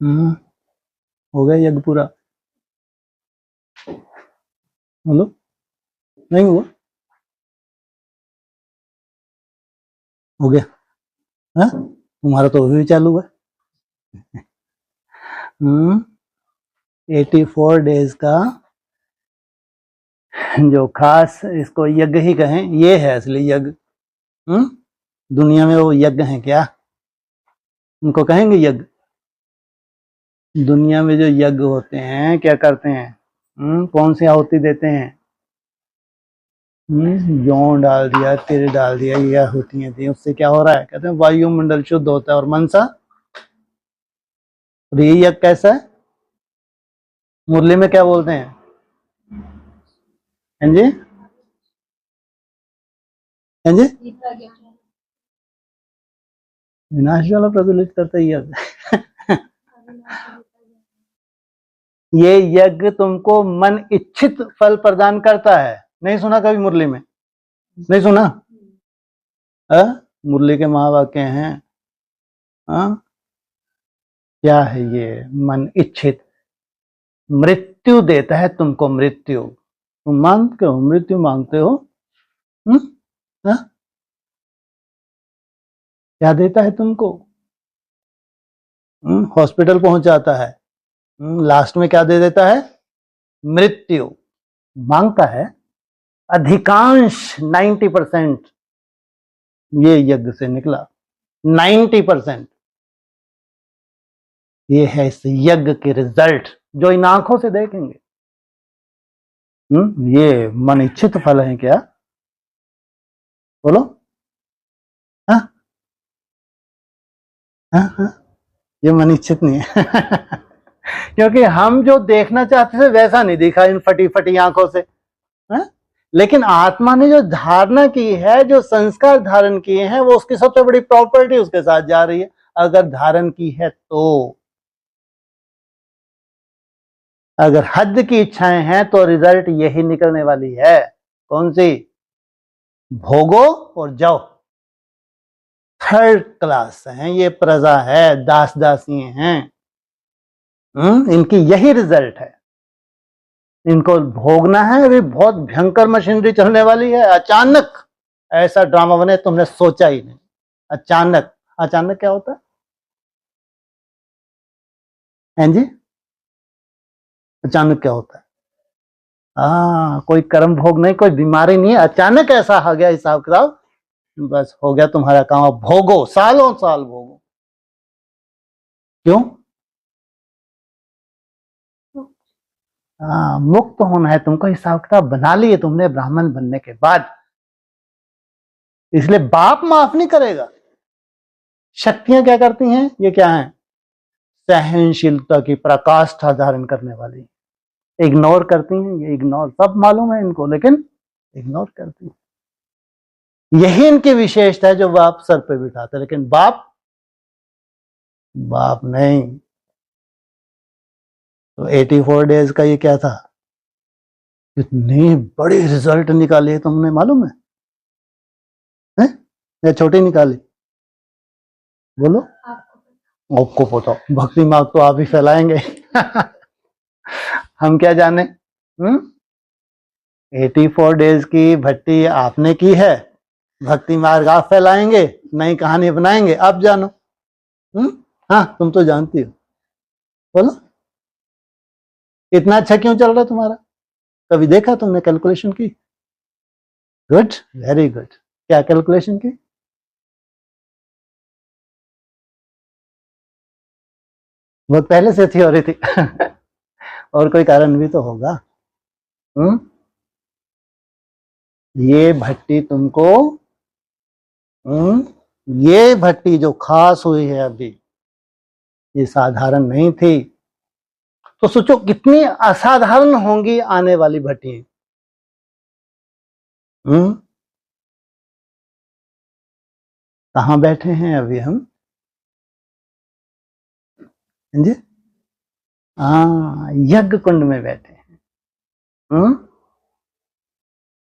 हम्म, हो गया यज्ञ पूरा? बोलो, नहीं हुआ? हो गया? हाँ, तुम्हारा तो अभी भी चालू है। 84 डेज का जो खास, इसको यज्ञ ही कहें, ये है असली यज्ञ। दुनिया में वो यज्ञ हैं क्या? उनको कहेंगे यज्ञ? दुनिया में जो यज्ञ होते हैं क्या करते हैं? कौन सी आहुति देते हैं? जौ डाल दिया, तिल डाल दिया, ये आहुतियां दी, उससे क्या हो रहा है? कहते हैं वायुमंडल शुद्ध होता है और मनसा। और ये यज्ञ कैसा है? मुरली में क्या बोलते हैं? हाँ जी, हाँ जी, विनाश ज्वाला प्रज्वलित करता ही यज्ञ। ये यज्ञ तुमको मन इच्छित फल प्रदान करता है। नहीं सुना कभी मुरली में? नहीं सुना? मुरली के महावाक्य हैं। क्या है ये? मन इच्छित मृत्यु देता है तुमको। मृत्यु तुम मांगते हो, मृत्यु मांगते हो। क्या देता है तुमको? हॉस्पिटल पहुंचाता है। लास्ट में क्या दे देता है? मृत्यु। मांगता है अधिकांश 90% ये यज्ञ से निकला। 90% ये है इस यज्ञ के रिजल्ट जो इन आंखों से देखेंगे। ये मन इच्छित फल है क्या? बोलो। हाँ हाँ हाँ, ये मन इच्छित नहीं है। क्योंकि हम जो देखना चाहते थे वैसा नहीं दिखा इन फटी फटी आंखों से। लेकिन आत्मा ने जो धारणा की है, जो संस्कार धारण किए हैं, वो उसकी सबसे बड़ी प्रॉपर्टी उसके साथ जा रही है। अगर धारण की है तो, अगर हद की इच्छाएं हैं तो रिजल्ट यही निकलने वाली है। कौन सी? भोगो और जाओ। थर्ड क्लास हैं ये, प्रजा है, दास दासी हैं। इनकी यही रिजल्ट है। इनको भोगना है। अभी बहुत भयंकर मशीनरी चलने वाली है। अचानक ऐसा ड्रामा बने तुमने सोचा ही नहीं। अचानक। अचानक क्या होता है? हैं जी, अचानक क्या होता है? कोई कर्म भोग नहीं, कोई बीमारी नहीं है, अचानक ऐसा आ गया हिसाब किताब, बस हो गया तुम्हारा काम। अब भोगो, सालों साल भोगो। क्यों? मुक्त होना है तुमको। हिसाब किताब बना लिए तुमने ब्राह्मण बनने के बाद, इसलिए बाप माफ नहीं करेगा। शक्तियां क्या करती हैं? ये क्या है? सहनशीलता की प्रकाष्ठा धारण करने वाली। इग्नोर करती हैं ये, इग्नोर। सब मालूम है इनको लेकिन इग्नोर करती हैं। यही इनकी विशेषता है जो बाप सर पे बिठाते हैं। लेकिन बाप, बाप नहीं। तो 84 डेज का ये क्या था? कितनी बड़ी रिजल्ट निकाली है तुमने, मालूम है? या छोटी निकाली? बोलो। आपको पता, भक्ति मार्ग तो आप ही फैलाएंगे। हम क्या जाने। 84 डेज की भट्टी आपने की है, भक्ति मार्ग आप फैलाएंगे, नई कहानी बनाएंगे, आप जानो। हाँ, तुम तो जानती हो। बोलो, इतना अच्छा क्यों चल रहा तुम्हारा? कभी देखा तुमने? कैलकुलेशन की? Good, very good. क्या कैलकुलेशन की? वो पहले से थी हो रही थी। और कोई कारण भी तो होगा। ये भट्टी तुमको, ये भट्टी जो खास हुई है अभी, ये साधारण नहीं थी। तो सोचो कितनी असाधारण होंगी आने वाली भट्टी। कहाँ बैठे हैं अभी हम? जी, यज्ञ कुंड में बैठे हैं।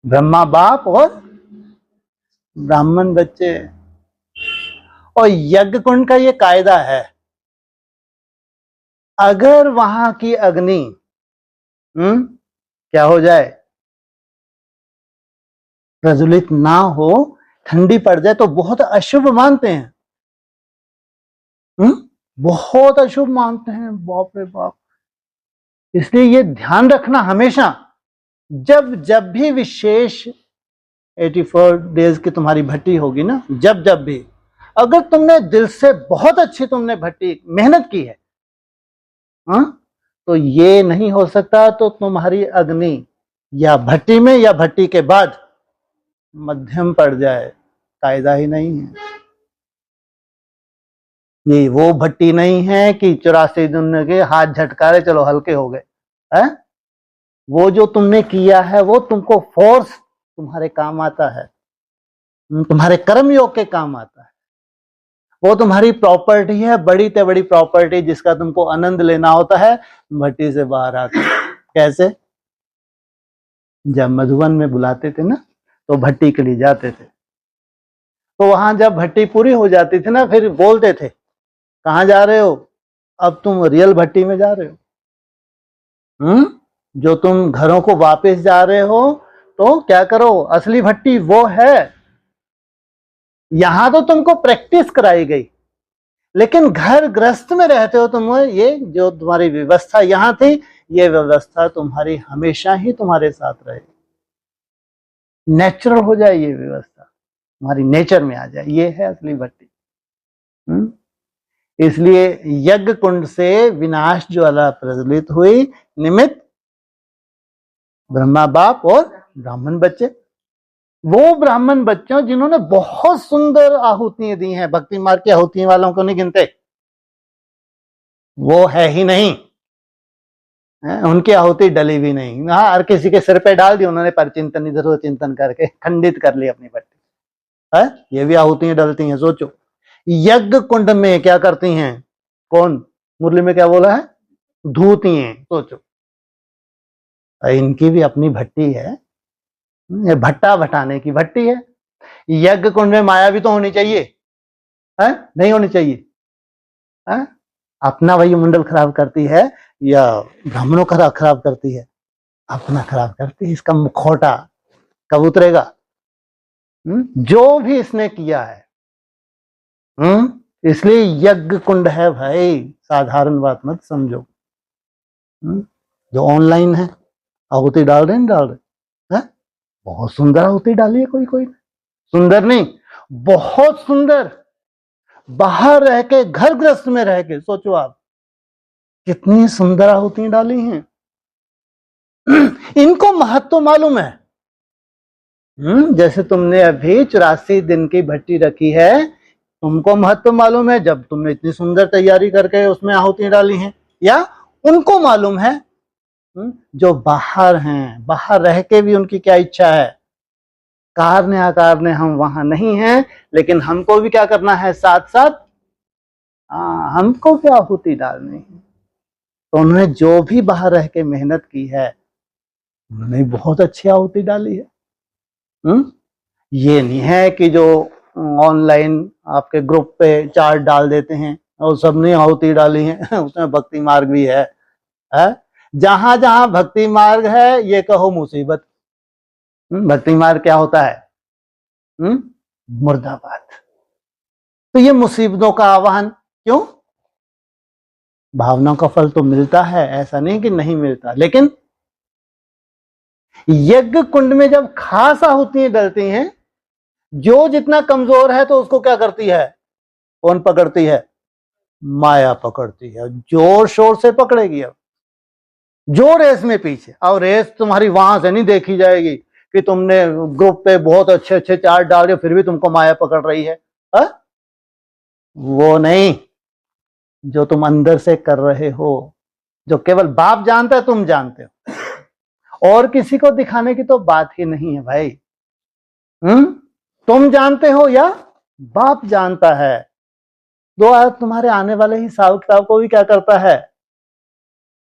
ब्रह्मा बाप और ब्राह्मण बच्चे। और यज्ञ कुंड का ये कायदा है, अगर वहां की अग्नि क्या हो जाए, प्रज्वलित ना हो, ठंडी पड़ जाए तो बहुत अशुभ मानते हैं। बहुत अशुभ मानते हैं, बाप रे बाप। इसलिए ये ध्यान रखना हमेशा, जब जब भी विशेष 84 डेज की तुम्हारी भट्टी होगी ना, जब जब भी अगर तुमने दिल से बहुत अच्छी तुमने भट्टी मेहनत की है, तो ये नहीं हो सकता तो तुम्हारी अग्नि या भट्टी में या भट्टी के बाद मध्यम पड़ जाए, कायदा ही नहीं है। ये वो भट्टी नहीं है कि 84 दिन के हाथ झटकारे चलो हल्के हो गए है। वो जो तुमने किया है वो तुमको फोर्स तुम्हारे काम आता है, तुम्हारे कर्म योग के काम आता है। वो तुम्हारी प्रॉपर्टी है, बड़ी से बड़ी प्रॉपर्टी जिसका तुमको आनंद लेना होता है, भट्टी से बाहर आती है। कैसे? जब मधुवन में बुलाते थे ना तो भट्टी के लिए जाते थे, तो वहां जब भट्टी पूरी हो जाती थी ना, फिर बोलते थे कहां जा रहे हो? अब तुम रियल भट्टी में जा रहे हो। जो तुम घरों को वापस जा रहे हो तो क्या करो, असली भट्टी वो है। यहां तो तुमको प्रैक्टिस कराई गई, लेकिन घर गृहस्थ में रहते हो तुम, ये जो तुम्हारी व्यवस्था यहां थी, ये व्यवस्था तुम्हारी हमेशा ही तुम्हारे साथ रहे, नेचुरल हो जाए, ये व्यवस्था तुम्हारी नेचर में आ जाए, ये है असली भट्टी। इसलिए यज्ञ कुंड से विनाश ज्वाला प्रज्वलित हुई, निमित्त ब्रह्मा बाप और ब्राह्मण बच्चे। वो ब्राह्मण बच्चों जिन्होंने बहुत सुंदर आहुतियां दी हैं, भक्ति मार्ग की आहुतियों वालों को नहीं गिनते, वो है ही नहीं है, उनकी आहुति डली भी नहीं। हाँ, हर किसी के सिर पे डाल दी उन्होंने, पर चिंतन इधर उधर चिंतन करके खंडित कर ली अपनी भट्टी है। ये भी आहुतियां डलती हैं। सोचो, यज्ञ कुंड में क्या करती हैं? कौन मुरली में क्या बोला है? धूती हैं। सोचो, इनकी भी अपनी भट्टी है, ये भट्टा भटाने की भट्टी है। यज्ञ कुंड में माया भी तो होनी चाहिए है, नहीं होनी चाहिए है? अपना वायुमंडल खराब करती है या ब्राह्मणों का खराब करती है? अपना खराब करती है। इसका मुखौटा कब उतरेगा? जो भी इसने किया है। इसलिए यज्ञ कुंड है भाई, साधारण बात मत समझो। जो ऑनलाइन है आहुति डाल रहे, नहीं डाल रहे है? बहुत सुंदर आहुति डाली है, कोई कोई सुंदर नहीं, बहुत सुंदर। बाहर रह के, घर गृहस्थ में रह के सोचो आप, कितनी सुंदर आहुति डाली हैं। इनको महत्व मालूम है। जैसे तुमने अभी 84 दिन की भट्टी रखी है, तुमको महत्व मालूम है जब तुमने इतनी सुंदर तैयारी करके उसमें आहुति डाली हैं, या उनको मालूम है जो बाहर हैं, बाहर रह के भी उनकी क्या इच्छा है? कारने अकारने हम वहां नहीं हैं, लेकिन हमको भी क्या करना है, साथ साथ हमको भी आहुति डालनी है। तो उन्होंने जो भी बाहर रह के मेहनत की है, उन्होंने बहुत अच्छी आहुति डाली है। ये नहीं है कि जो ऑनलाइन आपके ग्रुप पे चार्ट डाल देते हैं और सबने आहुति डाली है उसमें भक्ति मार्ग भी है। जहां जहां भक्ति मार्ग है, ये कहो मुसीबत। भक्ति मार्ग क्या होता है? मुर्दाबाद। तो ये मुसीबतों का आह्वान क्यों? भावनाओं का फल तो मिलता है, ऐसा नहीं कि नहीं मिलता, लेकिन यज्ञ कुंड में जब खास आहुतियां डलती हैं, जो जितना कमजोर है तो उसको क्या करती है? कौन पकड़ती है? माया पकड़ती है, जोर शोर से पकड़ेगी। अब जो रेस में पीछे, और रेस तुम्हारी वहां से नहीं देखी जाएगी कि तुमने ग्रुप पे बहुत अच्छे अच्छे चार्ट डाल रहे, फिर भी तुमको माया पकड़ रही है। वो नहीं, जो तुम अंदर से कर रहे हो, जो केवल बाप जानता है, तुम जानते हो, और किसी को दिखाने की तो बात ही नहीं है भाई। तुम जानते हो या बाप जानता है। दो तुम्हारे आने वाले हिसाब किताब को भी क्या करता है?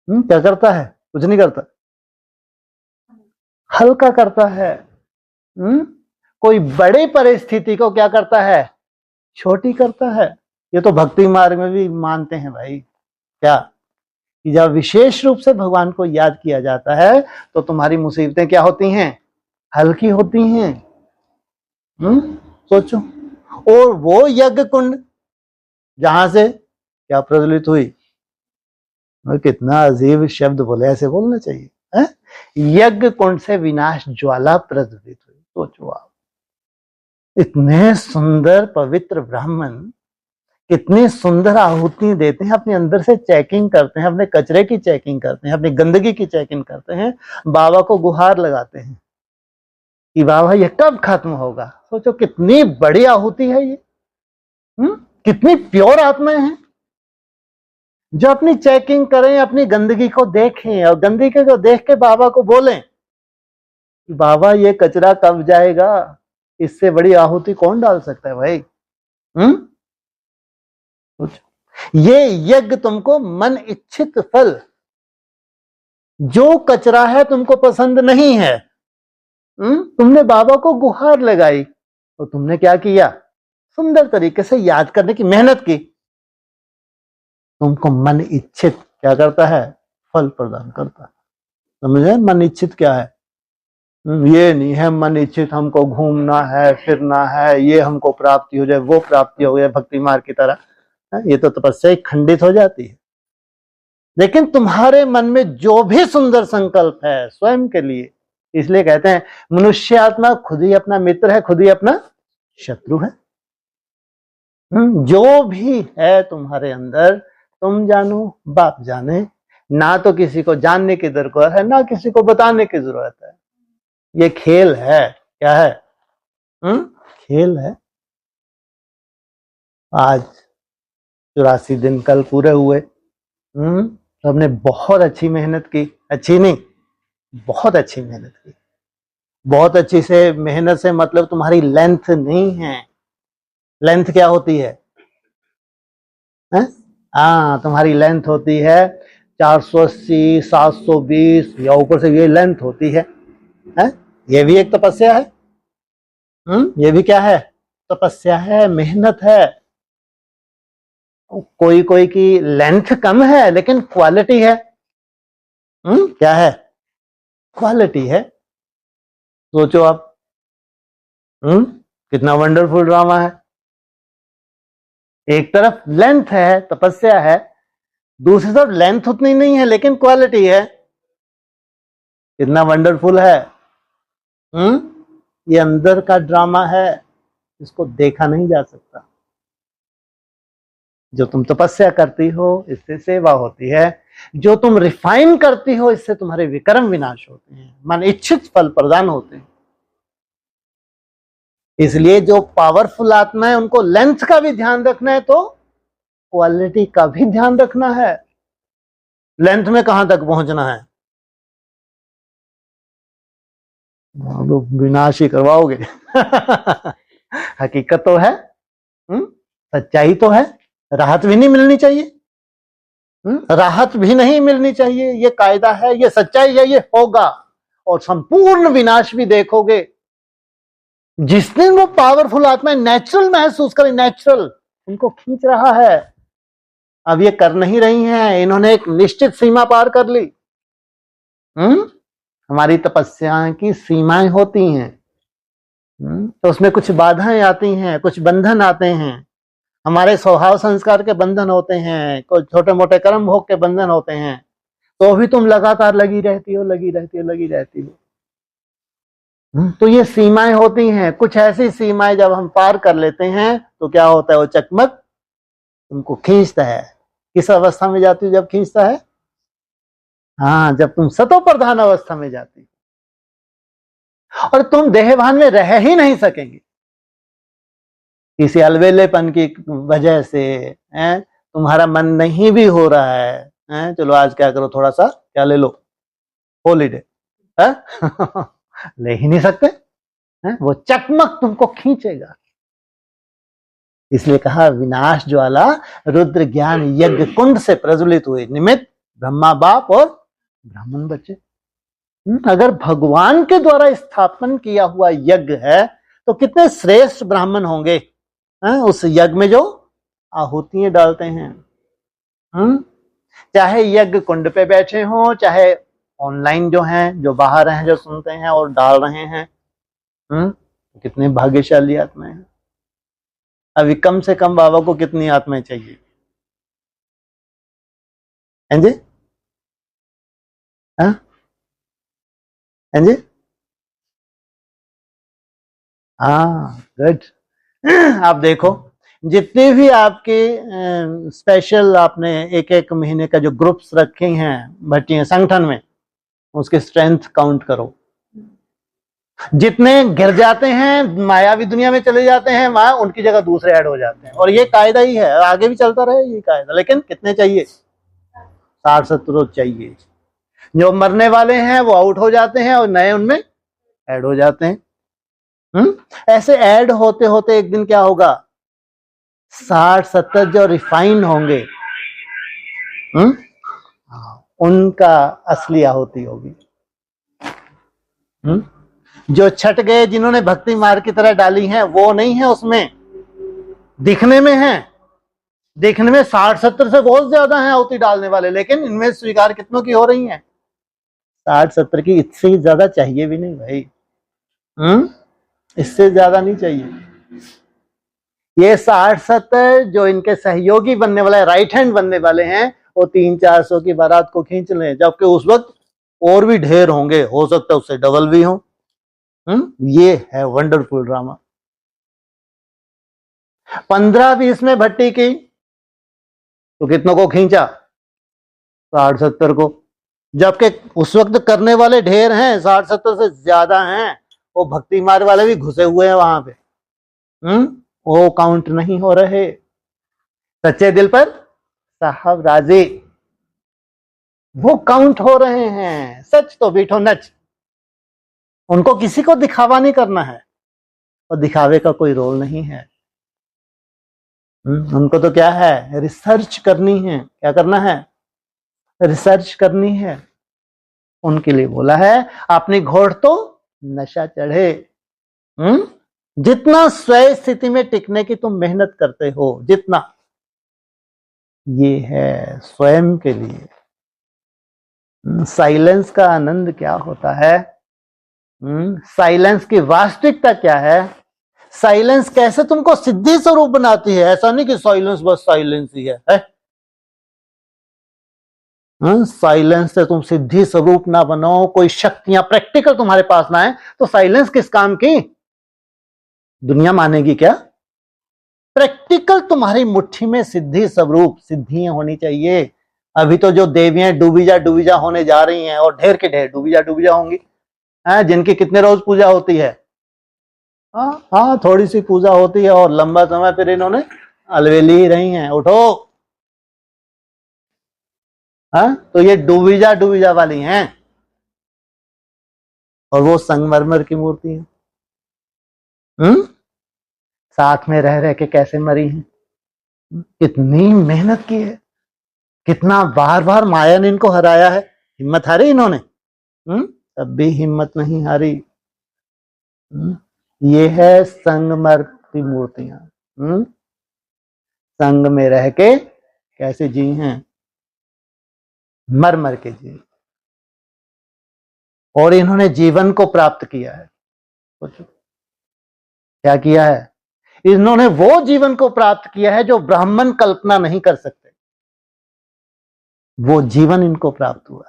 क्या करता है? कुछ नहीं करता, हल्का करता है। कोई बड़ी परिस्थिति को क्या करता है? छोटी करता है। ये तो भक्ति मार्ग में भी मानते हैं भाई। क्या कि जब विशेष रूप से भगवान को याद किया जाता है तो तुम्हारी मुसीबतें क्या होती हैं? हल्की होती हैं। सोचो। और वो यज्ञ कुंड जहां से क्या प्रज्वलित हुई, कितना अजीब शब्द बोले, ऐसे बोलना चाहिए है? यज्ञ कुंड से विनाश ज्वाला प्रज्वलित हुई। सोचो आप, इतने सुंदर पवित्र ब्राह्मण कितनी सुंदर आहुति देते हैं, अपने अंदर से चेकिंग करते हैं, अपने कचरे की चेकिंग करते हैं, अपनी गंदगी की चेकिंग करते हैं, बाबा को गुहार लगाते हैं कि बाबा ये कब खत्म होगा। सोचो कितनी बड़ी आहुति है ये। कितनी प्योर आत्माएं हैं जो अपनी चेकिंग करें, अपनी गंदगी को देखें और गंदगी को देख के बाबा को बोलें कि बाबा ये कचरा कब जाएगा, इससे बड़ी आहुति कौन डाल सकता है भाई। ये यज्ञ तुमको मन इच्छित फल, जो कचरा है तुमको पसंद नहीं है, तुमने बाबा को गुहार लगाई तो तुमने क्या किया, सुंदर तरीके से याद करने की मेहनत की, तुमको मन इच्छित क्या करता है, फल प्रदान करता है। समझे मन इच्छित क्या है? ये नहीं है मन इच्छित हमको घूमना है, फिरना है, ये हमको प्राप्ति हो जाए, वो प्राप्ति हो जाए भक्ति मार्ग की तरह, ये तो तपस्या ही खंडित हो जाती है। लेकिन तुम्हारे मन में जो भी सुंदर संकल्प है स्वयं के लिए, इसलिए कहते हैं मनुष्य आत्मा खुद ही अपना मित्र है, खुद ही अपना शत्रु है। जो भी है तुम्हारे अंदर, तुम जानो बाप जाने, ना तो किसी को जानने की दरकार है, ना किसी को बताने की जरूरत है। ये खेल है। क्या है? खेल है। आज 84 दिन कल पूरे हुए। सबने बहुत अच्छी मेहनत की, अच्छी नहीं बहुत अच्छी मेहनत की। बहुत अच्छी से मेहनत से मतलब तुम्हारी लेंथ नहीं है। लेंथ क्या होती है? तुम्हारी लेंथ होती है 480, 720 या ऊपर से ये लेंथ होती है। ये भी एक तपस्या है। ये भी क्या है? तपस्या है, मेहनत है। कोई कोई की लेंथ कम है लेकिन क्वालिटी है। क्या है? क्वालिटी है। सोचो आप, कितना वंडरफुल ड्रामा है। एक तरफ लेंथ है, तपस्या है, दूसरी तरफ लेंथ उतनी नहीं है लेकिन क्वालिटी है। कितना वंडरफुल है। ये अंदर का ड्रामा है, इसको देखा नहीं जा सकता। जो तुम तपस्या करती हो इससे सेवा होती है, जो तुम रिफाइन करती हो इससे तुम्हारे विक्रम विनाश होते हैं, मन इच्छित फल प्रदान होते हैं। इसलिए जो पावरफुल आत्मा है उनको लेंथ का भी ध्यान रखना है तो क्वालिटी का भी ध्यान रखना है। लेंथ में कहां तक पहुंचना है? तो विनाश ही करवाओगे। हकीकत तो है, सच्चाई तो है। राहत भी नहीं मिलनी चाहिए, राहत भी नहीं मिलनी चाहिए। ये कायदा है, ये सच्चाई है, ये होगा। और संपूर्ण विनाश भी देखोगे जिस दिन वो पावरफुल आत्मा नेचुरल महसूस करें, नेचुरल उनको खींच रहा है। अब ये कर नहीं रही हैं, इन्होंने एक निश्चित सीमा पार कर ली। हमारी तपस्या की सीमाएं होती हैं, तो उसमें कुछ बाधाएं आती हैं, कुछ बंधन आते हैं। हमारे स्वभाव संस्कार के बंधन होते हैं, कुछ छोटे मोटे कर्म भोग के बंधन होते हैं, तो भी तुम लगातार लगी रहती हो, लगी रहती हो, लगी रहती हो। तो ये सीमाएं होती हैं। कुछ ऐसी सीमाएं जब हम पार कर लेते हैं तो क्या होता है, वो चकमक तुमको खींचता है। किस अवस्था में जाती हो जब खींचता है? जब तुम सतो प्रधान अवस्था में जाती हो और तुम देहभान में रह ही नहीं सकेंगे। किसी अलवेलेपन की वजह से तुम्हारा मन नहीं भी हो रहा है, चलो आज क्या करो, थोड़ा सा क्या ले लो, हॉलीडे। ले ही नहीं सकते, वो चकमक तुमको खींचेगा। इसलिए कहा विनाश ज्वाला रुद्र ज्ञान यज्ञ कुंड से प्रज्वलित हुए, निमित्त ब्रह्मा बाप और ब्राह्मण बच्चे। अगर भगवान के द्वारा स्थापन किया हुआ यज्ञ है तो कितने श्रेष्ठ ब्राह्मण होंगे उस यज्ञ में जो आहुतियां डालते हैं। चाहे यज्ञ कुंड पे बैठे हों, चाहे ऑनलाइन जो हैं, जो बाहर हैं, जो सुनते हैं और डाल रहे हैं। कितने भाग्यशाली आत्माएं हैं। अभी कम से कम बाबा को कितनी आत्माएं चाहिए? हैं जी? हाँ जी? हाँ, गुड। आप देखो, जितने भी आपके स्पेशल आपने एक एक महीने का जो ग्रुप्स रखे हैं भट्टी संगठन में, उसकी स्ट्रेंथ काउंट करो। जितने गिर जाते हैं, मायावी दुनिया में चले जाते हैं, वहां उनकी जगह दूसरे ऐड हो जाते हैं। और ये कायदा ही है, आगे भी चलता रहे ये कायदा। लेकिन कितने चाहिए? 60-70 रोज चाहिए। जो मरने वाले हैं वो आउट हो जाते हैं और नए उनमें ऐड हो जाते हैं। ऐसे ऐड होते होते एक दिन क्या होगा? 60-70 जो रिफाइन होंगे, उनका असली आहुति होगी। जो छट गए, जिन्होंने भक्ति मार्ग की तरह डाली है, वो नहीं है उसमें, दिखने में है। देखने में 60-70 से बहुत ज्यादा है आहुति डालने वाले, लेकिन इनमें स्वीकार कितनों की हो रही है? 60-70 की। इससे ज्यादा चाहिए भी नहीं भाई। इससे ज्यादा नहीं चाहिए। ये 60-70 जो इनके सहयोगी बनने वाले, राइट हैंड बनने वाले हैं, वो 300-400 की बारात को खींच लें, जबकि उस वक्त और भी ढेर होंगे, हो सकता है उससे डबल भी हो। ये है वंडरफुल ड्रामा। 15-20 में भट्टी की तो कितनों को खींचा? 60-70 को। जबकि उस वक्त करने वाले ढेर हैं, 60-70 से ज्यादा हैं। वो भक्ति मार्ग वाले भी घुसे हुए हैं वहां पे। वो काउंट नहीं हो रहे। सच्चे दिल पर साहब राजी, वो काउंट हो रहे हैं। सच तो बीठो नच। उनको किसी को दिखावा नहीं करना है, और दिखावे का कोई रोल नहीं है। उनको तो क्या है? रिसर्च करनी है। क्या करना है? रिसर्च करनी है। उनके लिए बोला है, अपनी घोड़ तो नशा चढ़े। जितना स्वयं स्थिति में टिकने की तुम मेहनत करते हो, जितना, ये है स्वयं के लिए। साइलेंस का आनंद क्या होता है? साइलेंस की वास्तविकता क्या है? साइलेंस कैसे तुमको सिद्धि स्वरूप बनाती है? ऐसा नहीं कि साइलेंस बस साइलेंस ही है? साइलेंस से तुम सिद्धि स्वरूप ना बनो, कोई शक्तियां प्रैक्टिकल तुम्हारे पास ना है, तो साइलेंस किस काम की? दुनिया मानेगी क्या? प्रैक्टिकल तुम्हारी मुट्ठी में सिद्धि स्वरूप सिद्धियां होनी चाहिए। अभी तो जो देवियां डूबीजा होने जा रही हैं, और ढेर के ढेर डूबीजा होंगी, जिनकी कितने रोज पूजा होती है। हाँ, थोड़ी सी पूजा होती है और लंबा समय फिर इन्होंने अलवेली ही रही हैं। उठो। तो ये डूबीजा वाली हैं, और वो संगमरमर की मूर्ति है। साथ में रह रह के कैसे मरी हैं? कितनी मेहनत की है, कितना बार बार माया ने इनको हराया है। हिम्मत हारी इन्होंने? तब भी हिम्मत नहीं हारी। ये है संगमर की मूर्तियां। संग में रह के कैसे जी हैं, मर मर के जी। और इन्होंने जीवन को प्राप्त किया है। क्या किया है? इन्होंने वो जीवन को प्राप्त किया है जो ब्राह्मण कल्पना नहीं कर सकते। वो जीवन इनको प्राप्त हुआ।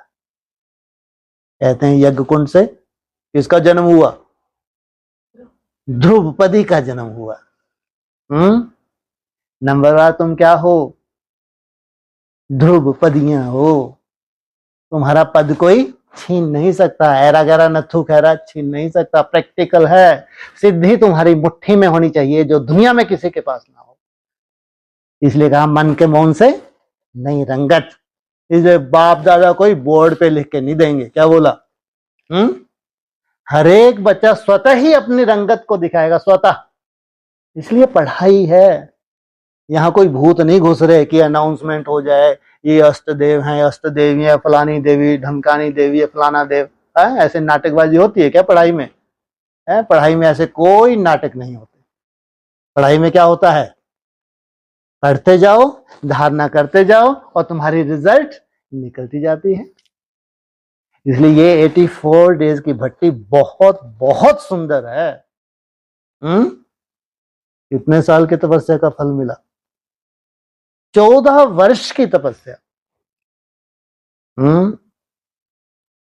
कहते हैं यज्ञ कुंड से किसका जन्म हुआ? ध्रुवपदी का जन्म हुआ। नंबरवार तुम क्या हो? ध्रुवपदियां हो। तुम्हारा पद कोई छीन नहीं सकता। ऐरा गैरा नथु खैरा छीन नहीं सकता। प्रैक्टिकल है। सिद्धि तुम्हारी मुट्ठी में होनी चाहिए, जो दुनिया में किसी के पास ना हो। इसलिए कहा मन के मौन से नहीं रंगत। इसलिए बाप दादा कोई बोर्ड पे लिख के नहीं देंगे। क्या बोला? हर एक बच्चा स्वतः ही अपनी रंगत को दिखाएगा, स्वतः। इसलिए पढ़ाई है। यहाँ कोई भूत नहीं घुस रहे कि अनाउंसमेंट हो जाए, ये अष्टदेव हैं, अष्टदेवी है, फलानी देवी, ढमकानी देवी है, फलाना देव है। ऐसे नाटकबाजी होती है क्या पढ़ाई में? पढ़ाई में ऐसे कोई नाटक नहीं होते। पढ़ाई में क्या होता है? पढ़ते जाओ, धारणा करते जाओ और तुम्हारी रिजल्ट निकलती जाती है। इसलिए ये 84 डेज की भट्टी बहुत बहुत सुंदर है। कितने साल की तपस्या का फल मिला? 14 वर्ष की तपस्या।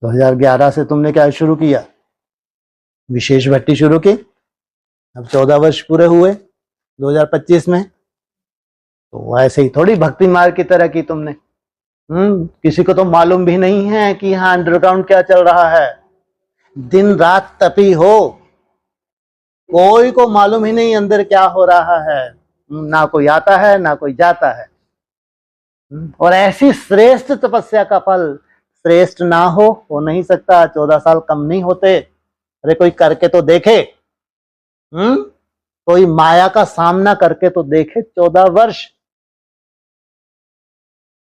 2011 से तुमने क्या शुरू किया? विशेष भट्टी शुरू की। अब 14 वर्ष पूरे हुए 2025 में। तो ऐसे ही थोड़ी भक्ति मार्ग की तरह की तुमने। किसी को तो मालूम भी नहीं है कि यहाँ अंडरग्राउंड क्या चल रहा है। दिन रात तपी हो, कोई को मालूम ही नहीं अंदर क्या हो रहा है। ना कोई आता है ना कोई जाता है। और ऐसी श्रेष्ठ तपस्या का फल श्रेष्ठ ना हो नहीं सकता। 14 साल कम नहीं होते। अरे कोई करके तो देखे। कोई माया का सामना करके तो देखे। 14 वर्ष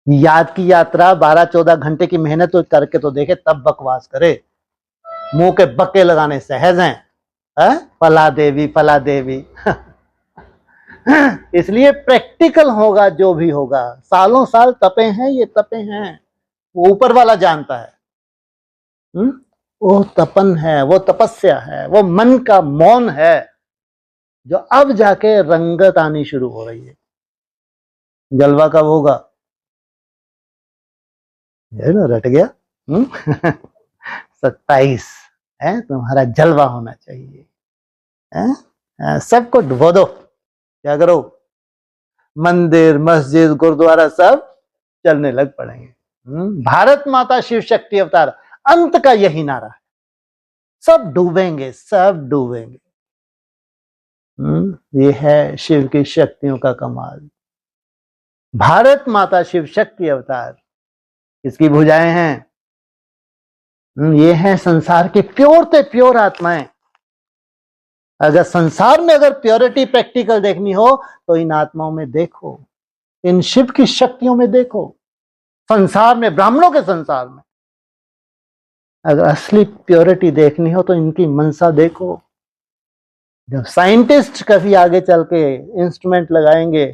याद की यात्रा 12-14 घंटे की मेहनत तो करके तो देखे, तब बकवास करे। मुंह के बक्के लगाने सहज हैं। फला देवी फला देवी। इसलिए प्रैक्टिकल होगा जो भी होगा। सालों साल तपे हैं, ये तपे हैं, वो ऊपर वाला जानता है। वो तपन है, वो तपस्या है, वो मन का मौन है जो अब जाके रंगत आनी शुरू हो रही है। जलवा कब होगा? है ना, रट गया। 27 है, तुम्हारा जलवा होना चाहिए। सबको डुबो दो। क्या करो? मंदिर मस्जिद गुरुद्वारा सब चलने लग पड़ेंगे। भारत माता शिव शक्ति अवतार, अंत का यही नारा है। सब डूबेंगे, सब डूबेंगे। ये है शिव की शक्तियों का कमाल। भारत माता शिव शक्ति अवतार, इसकी भुजाएं हैं। ये हैं संसार की प्योर से प्योर आत्माएं। अगर संसार में अगर प्योरिटी प्रैक्टिकल देखनी हो तो इन आत्माओं में देखो, इन शिव की शक्तियों में देखो। संसार में, ब्राह्मणों के संसार में अगर असली प्योरिटी देखनी हो तो इनकी मनसा देखो। जब साइंटिस्ट कभी आगे चल के इंस्ट्रूमेंट लगाएंगे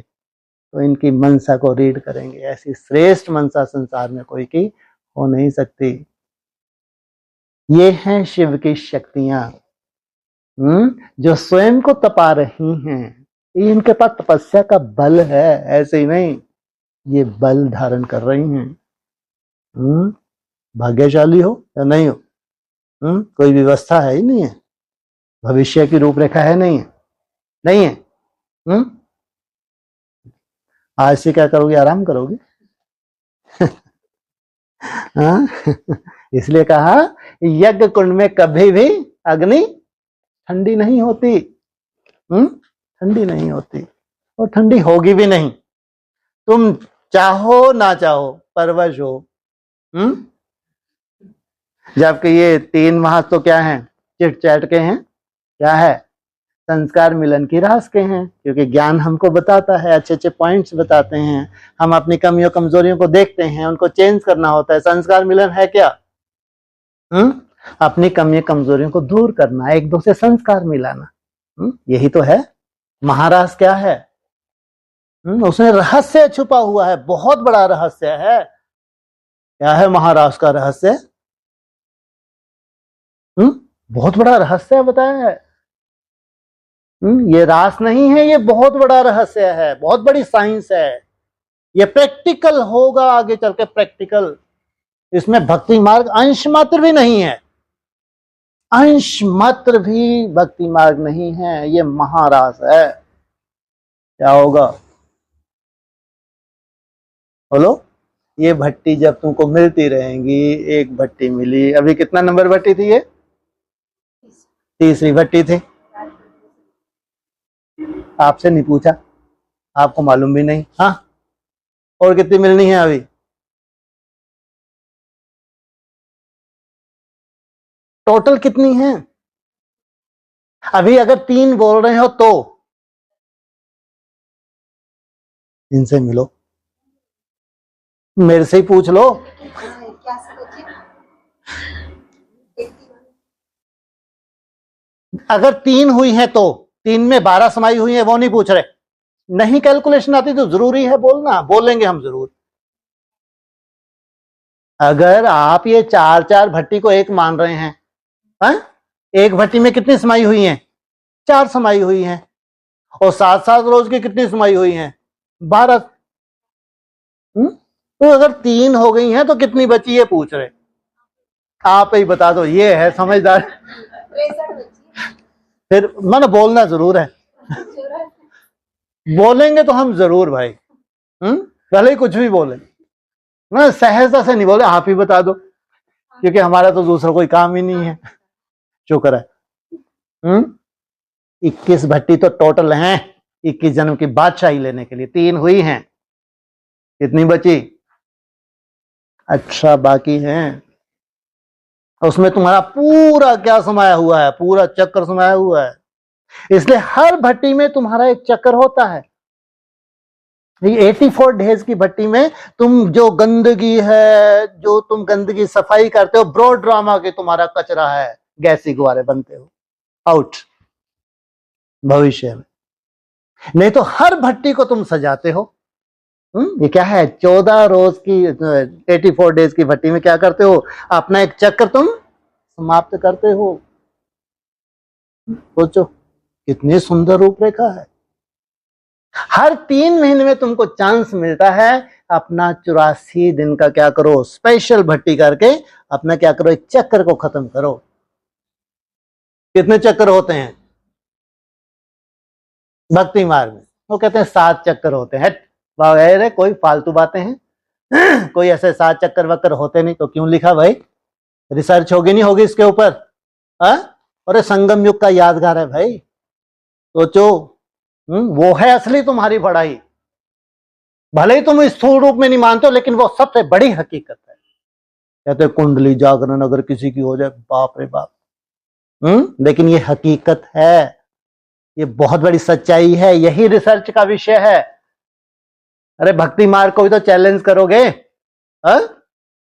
तो इनकी मनसा को रीड करेंगे। ऐसी श्रेष्ठ मनसा संसार में कोई की हो नहीं सकती। ये हैं शिव की शक्तियां, जो स्वयं को तपा रही हैं। ये इनके पास तपस्या का बल है, ऐसे ही नहीं, ये बल धारण कर रही हैं। भाग्यशाली हो या नहीं हो, कोई व्यवस्था है ही नहीं है, भविष्य की रूपरेखा है नहीं है, नहीं है। आज से क्या करोगे? आराम करोगे। हाँ? इसलिए कहा यज्ञ कुंड में कभी भी अग्नि ठंडी नहीं होती। ठंडी नहीं होती और ठंडी होगी भी नहीं। तुम चाहो ना चाहो परवश हो। जबकि ये 3 माह तो क्या है? चिट चैट के हैं। क्या है? संस्कार मिलन की रास के हैं। क्योंकि ज्ञान हमको बताता है, अच्छे अच्छे पॉइंट्स बताते हैं। हम अपनी कमियों कमजोरियों को देखते हैं, उनको चेंज करना होता है। संस्कार मिलन है क्या? अपनी कमियों कमजोरियों को दूर करना, एक दूसरे संस्कार मिलाना। यही तो है महाराज। क्या है? उसमें रहस्य छुपा हुआ है, बहुत बड़ा रहस्य है। क्या है महाराज का रहस्य? बहुत बड़ा रहस्य बताया है। ये रास नहीं है, ये बहुत बड़ा रहस्य है, बहुत बड़ी साइंस है। ये प्रैक्टिकल होगा आगे चल के, प्रैक्टिकल। इसमें भक्ति मार्ग अंश मात्र भी नहीं है, अंश मात्र भी भक्ति मार्ग नहीं है। ये महारास है। क्या होगा बोलो? ये भट्टी जब तुमको मिलती रहेंगी, एक भट्टी मिली, अभी कितना नंबर भट्टी थी? ये तीसरी भट्टी थी। आपसे नहीं पूछा, आपको मालूम भी नहीं। हाँ, और कितनी मिलनी है अभी? टोटल कितनी है अभी? अगर 3 बोल रहे हो तो इनसे मिलो, मेरे से ही पूछ लो। अगर 3 हुई है तो 3 में 12 समाई हुई है, वो नहीं पूछ रहे। नहीं कैलकुलेशन आती तो जरूरी है बोलना, बोलेंगे हम जरूर। अगर आप ये 4 भट्टी को एक मान रहे हैं, एक भट्टी में कितनी समाई हुई हैं? 4 समाई हुई हैं, और 7-7 रोज की कितनी समाई हुई हैं? 12। तो अगर 3 हो गई हैं तो कितनी बची है पूछ रहे? आप ही बता दो, ये है समझदार। फिर मन बोलना जरूर है, बोलेंगे तो हम जरूर भाई, भले ही कुछ भी बोले, ना सहजता से नहीं बोले, आप ही बता दो, क्योंकि हमारा तो दूसरा कोई काम ही नहीं है। शुक्र है। 21 भट्टी तो टोटल हैं 21 जन्म की बादशाही लेने के लिए, 3 हुई हैं, कितनी बची? 18 बाकी हैं। उसमें तुम्हारा पूरा क्या समाया हुआ है? पूरा चक्कर समाया हुआ है। इसलिए हर भट्टी में तुम्हारा एक चक्कर होता है। 84 डेज की भट्टी में तुम जो गंदगी है, जो तुम गंदगी सफाई करते हो, ब्रॉड ड्रामा के तुम्हारा कचरा है, गैसी गुब्बारे बनते हो, आउट भविष्य में। नहीं तो हर भट्टी को तुम सजाते हो। ये क्या है? 14 रोज की 84 डेज की भट्टी में क्या करते हो? अपना एक चक्कर तुम समाप्त करते हो। सोचो कितनी सुंदर रूपरेखा है। हर 3 महीने में तुमको चांस मिलता है अपना 84 दिन का क्या करो, स्पेशल भट्टी करके अपना क्या करो, एक चक्कर को खत्म करो। कितने चक्कर होते हैं भक्ति मार्ग में? वो कहते हैं 7 चक्कर होते हैं। वाह, कोई फालतू बातें हैं। कोई ऐसे 7 चक्कर वक्कर होते नहीं तो क्यों लिखा भाई? रिसर्च होगी नहीं होगी इसके ऊपर? अरे संगम युग का यादगार है भाई, सोचो। वो है असली तुम्हारी पढ़ाई। भले ही तुम स्थूल रूप में नहीं मानते हो, लेकिन वो सबसे बड़ी हकीकत है। कहते कुंडली जागरण अगर किसी की हो जाए, बाप रे बाप। लेकिन ये हकीकत है, ये बहुत बड़ी सच्चाई है, यही रिसर्च का विषय है। अरे भक्ति मार्ग को भी तो चैलेंज करोगे।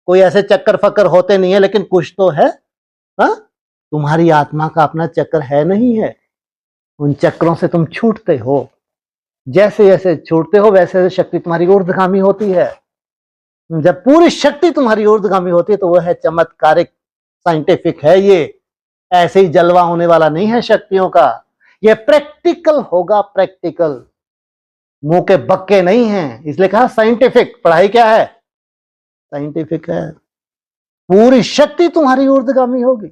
कोई ऐसे चक्कर फक्कर होते नहीं है, लेकिन कुछ तो है। तुम्हारी आत्मा का अपना चक्कर है नहीं है? उन चक्रों से तुम छूटते हो। जैसे जैसे छूटते हो वैसे वैसे शक्ति तुम्हारी ऊर्ध्वगामी होती है। जब पूरी शक्ति तुम्हारी ऊर्ध्वगामी होती है तो वह है चमत्कारिक, साइंटिफिक है। ये ऐसे ही जलवा होने वाला नहीं है शक्तियों का, ये प्रैक्टिकल होगा, प्रैक्टिकल, मुंह के बक्के नहीं है। इसलिए कहा साइंटिफिक। पढ़ाई क्या है? साइंटिफिक है। पूरी शक्ति तुम्हारी ऊर्ध्वगामी होगी,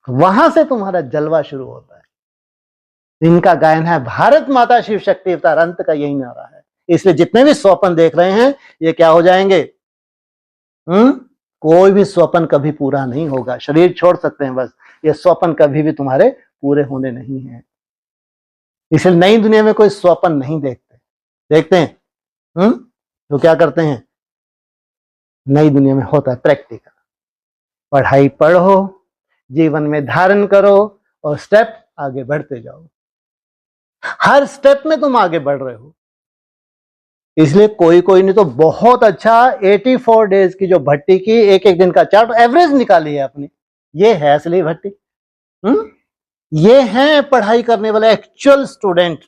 वहां से तुम्हारा जलवा शुरू होता है। इनका गायन है भारत माता शिव शक्ति अवतार, अंत का यही नारा है। इसलिए जितने भी स्वप्न देख रहे हैं ये क्या हो जाएंगे? कोई भी स्वप्न कभी पूरा नहीं होगा। शरीर छोड़ सकते हैं बस, ये स्वप्न कभी भी तुम्हारे पूरे होने नहीं है। इसलिए नई दुनिया में कोई स्वप्न नहीं देखते। देखते हैं तो क्या करते हैं? नई दुनिया में होता है प्रैक्टिकल। पढ़ाई पढ़ो, जीवन में धारण करो और स्टेप आगे बढ़ते जाओ। हर स्टेप में तुम आगे बढ़ रहे हो। इसलिए कोई नहीं तो बहुत अच्छा 84 डेज की जो भट्टी की एक एक दिन का चार्ट एवरेज निकाली है अपनी, ये है असली भट्टी। ये हैं पढ़ाई करने वाले एक्चुअल स्टूडेंट,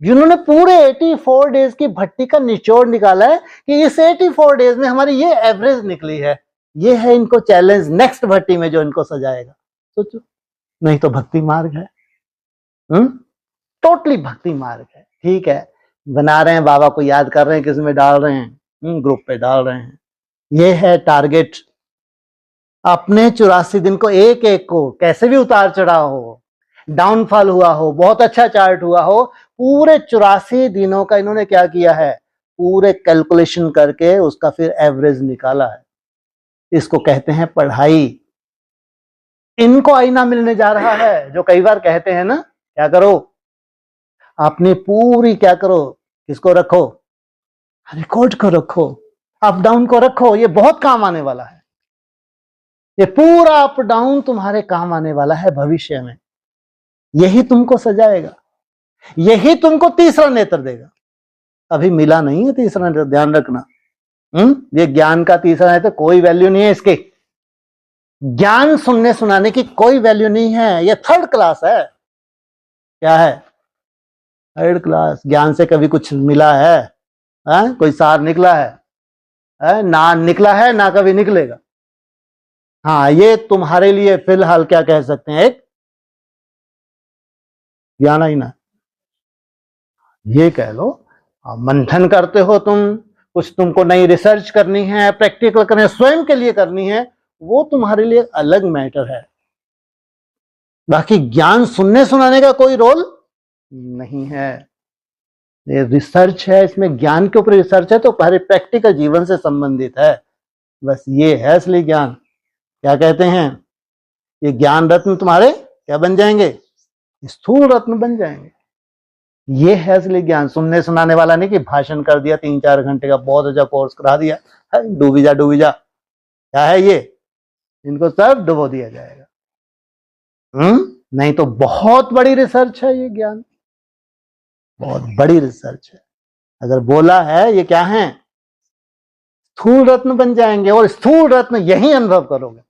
जिन्होंने पूरे 84 डेज की भट्टी का निचोड़ निकाला है कि इस 84 डेज में हमारी ये एवरेज निकली है। ये है इनको चैलेंज नेक्स्ट भट्टी में जो इनको सजाएगा। सोचो, नहीं तो भक्ति मार्ग है, टोटली भक्ति मार्ग है। ठीक है, बना रहे हैं, बाबा को याद कर रहे हैं, किस में डाल रहे हैं? ग्रुप पे डाल रहे हैं। ये है टारगेट। अपने 84 दिन को एक एक को, कैसे भी उतार चढ़ाव हो, डाउनफॉल हुआ हो, बहुत अच्छा चार्ट हुआ हो, पूरे 84 दिनों का इन्होंने क्या किया है? पूरे कैलकुलेशन करके उसका फिर एवरेज निकाला है। इसको कहते हैं पढ़ाई। इनको आईना मिलने जा रहा है। जो कई बार कहते हैं ना, क्या करो अपनी पूरी, क्या करो, किसको रखो? रिकॉर्ड को रखो, अप डाउन को रखो। ये बहुत काम आने वाला है। ये पूरा अप डाउन तुम्हारे काम आने वाला है भविष्य में। यही तुमको सजाएगा, यही तुमको तीसरा नेत्र देगा। अभी मिला नहीं है तीसरा नेत्र, ध्यान रखना। ये ज्ञान का तीसरा नेत्र, कोई वैल्यू नहीं है इसकी। ज्ञान सुनने सुनाने की कोई वैल्यू नहीं है। ये 3rd क्लास है। क्या है? Third class. ज्ञान से कभी कुछ मिला है? कोई सार निकला है? ना निकला है, ना कभी निकलेगा। हाँ, ये तुम्हारे लिए फिलहाल क्या कह सकते हैं, एक ज्ञान ही ना, ये कह लो। मंथन करते हो तुम, कुछ तुमको नई रिसर्च करनी है, प्रैक्टिकल करनी, स्वयं के लिए करनी है, वो तुम्हारे लिए अलग मैटर है। बाकी ज्ञान सुनने सुनाने का कोई रोल नहीं है। ये रिसर्च है, इसमें ज्ञान के ऊपर रिसर्च है, तो हमारे प्रैक्टिकल जीवन से संबंधित है। बस ये है असली ज्ञान। क्या कहते हैं, ये ज्ञान रत्न तुम्हारे क्या बन जाएंगे, स्थूल रत्न बन जाएंगे। ये है असली ज्ञान। सुनने सुनाने वाला नहीं कि भाषण कर दिया 3-4 घंटे का, बहुत अच्छा कोर्स करा दिया, डूबी जा डूबी जा। क्या है ये, इनको सब डुबो दिया जाएगा। नहीं तो बहुत बड़ी रिसर्च है ये ज्ञान, बहुत बड़ी रिसर्च है। अगर बोला है ये क्या है, स्थूल रत्न बन जाएंगे, और स्थूल रत्न यही अनुभव करोगे।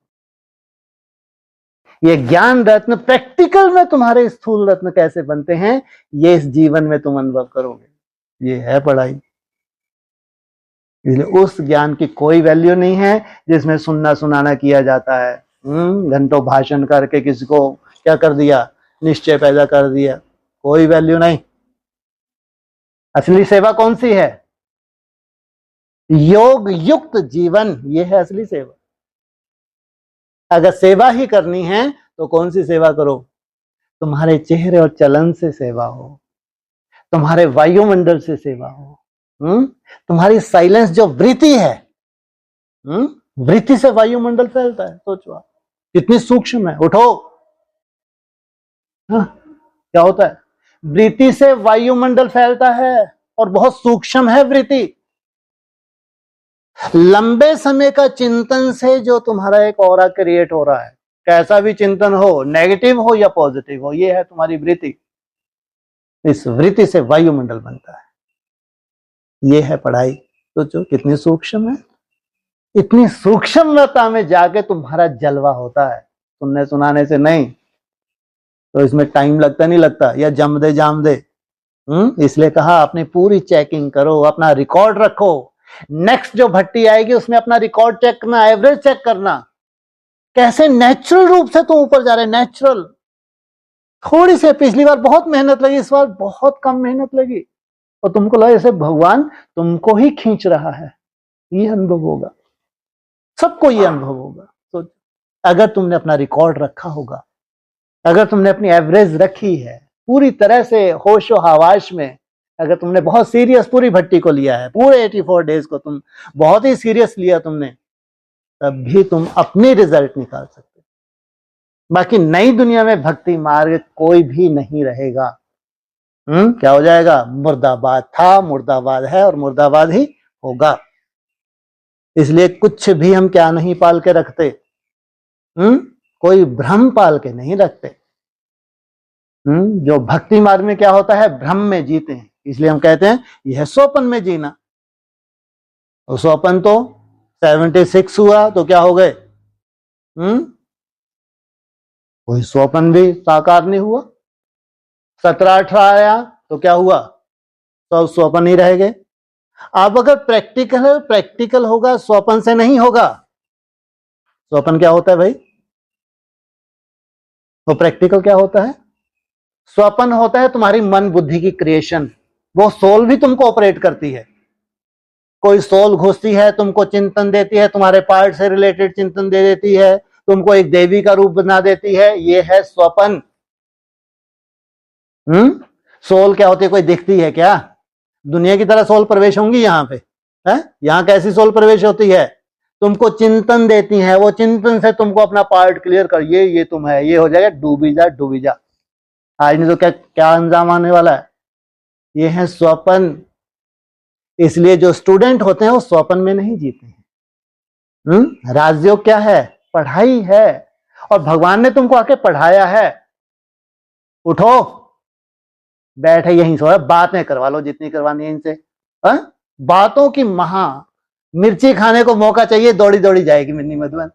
ये ज्ञान रत्न प्रैक्टिकल में तुम्हारे स्थूल रत्न कैसे बनते हैं, ये इस जीवन में तुम अनुभव करोगे। ये है पढ़ाई। इसलिए उस ज्ञान की कोई वैल्यू नहीं है जिसमें सुनना सुनाना किया जाता है। घंटों भाषण करके किसी को क्या कर दिया, निश्चय पैदा कर दिया, कोई वैल्यू नहीं। असली सेवा कौन सी है, योग युक्त जीवन, ये है असली सेवा। अगर सेवा ही करनी है तो कौन सी सेवा करो, तुम्हारे चेहरे और चलन से सेवा हो, तुम्हारे वायुमंडल से सेवा हो। तुम्हारी साइलेंस जो वृत्ति है, वृत्ति से वायुमंडल फैलता है। सोचो आप कितनी सूक्ष्म है। उठो, क्या होता है, वृत्ति से वायुमंडल फैलता है और बहुत सूक्ष्म है वृत्ति। लंबे समय का चिंतन से जो तुम्हारा एक ऑरा क्रिएट हो रहा है, कैसा भी चिंतन हो, नेगेटिव हो या पॉजिटिव हो, ये है तुम्हारी वृत्ति। इस वृत्ति से वायुमंडल बनता है। ये है पढ़ाई। सोचो कितनी सूक्ष्म है। इतनी सूक्ष्मता में जाके तुम्हारा जलवा होता है, सुनने सुनाने से नहीं। तो इसमें टाइम लगता नहीं लगता, या जम दे जाम दे। इसलिए कहा अपनी पूरी चेकिंग करो, अपना रिकॉर्ड रखो। नेक्स्ट जो भट्टी आएगी उसमें अपना रिकॉर्ड चेक करना, एवरेज चेक करना, कैसे नेचुरल रूप से तुम ऊपर जा रहे। नेचुरल, थोड़ी सी पिछली बार बहुत मेहनत लगी, इस बार बहुत कम मेहनत लगी, और तुमको लगा जैसे भगवान तुमको ही खींच रहा है। ये अनुभव होगा, सबको ये अनुभव होगा। तो अगर तुमने अपना रिकॉर्ड रखा होगा, अगर तुमने अपनी एवरेज रखी है पूरी तरह से होशो हवाश में, अगर तुमने बहुत सीरियस पूरी भट्टी को लिया है, पूरे 84 डेज को तुम बहुत ही सीरियस लिया तुमने, तब भी तुम अपनी रिजल्ट निकाल सकते। बाकी नई दुनिया में भक्ति मार्ग कोई भी नहीं रहेगा। क्या हो जाएगा, मुर्दाबाद था, मुर्दाबाद है, और मुर्दाबाद ही होगा। इसलिए कुछ भी हम क्या नहीं पाल के रखते, कोई भ्रम पाल के नहीं रखते। जो भक्ति मार्ग में क्या होता है, भ्रम में जीते हैं। इसलिए हम कहते हैं यह स्वप्न में जीना। और स्वप्न तो 76 हुआ तो क्या हो गए, कोई स्वप्न भी साकार नहीं हुआ। 17-18 आया तो क्या हुआ, तो स्वप्न ही रह गए। अब अगर प्रैक्टिकल है, प्रैक्टिकल होगा, स्वप्न से नहीं होगा। स्वप्न क्या होता है भाई, तो प्रैक्टिकल क्या होता है, स्वप्न होता है तुम्हारी मन बुद्धि की क्रिएशन। वो सोल भी तुमको ऑपरेट करती है। कोई सोल घुसती है, तुमको चिंतन देती है, तुम्हारे पार्ट से रिलेटेड चिंतन दे देती है, तुमको एक देवी का रूप बना देती है। ये है स्वप्न। सोल क्या होती है, कोई दिखती है क्या, दुनिया की तरह सोल प्रवेश होंगी यहाँ पे है? यहाँ कैसी सोल प्रवेश होती है, तुमको चिंतन देती है, वो चिंतन से तुमको अपना पार्ट क्लियर कर, ये तुम है, ये हो जाएगा, डूबी जा डूबी जा। आज नहीं तो क्या क्या अंजाम आने वाला है। ये है स्वप्न। इसलिए जो स्टूडेंट होते हैं वो स्वप्न में नहीं जीते हैं। राजयोग क्या है, पढ़ाई है, और भगवान ने तुमको आके पढ़ाया है। उठो, बैठे यहीं सो, बातें करवा लो जितनी करवानी है इनसे। बातों की महा मिर्ची खाने को मौका चाहिए, दौड़ी दौड़ी जाएगी मिन्नी मधुबन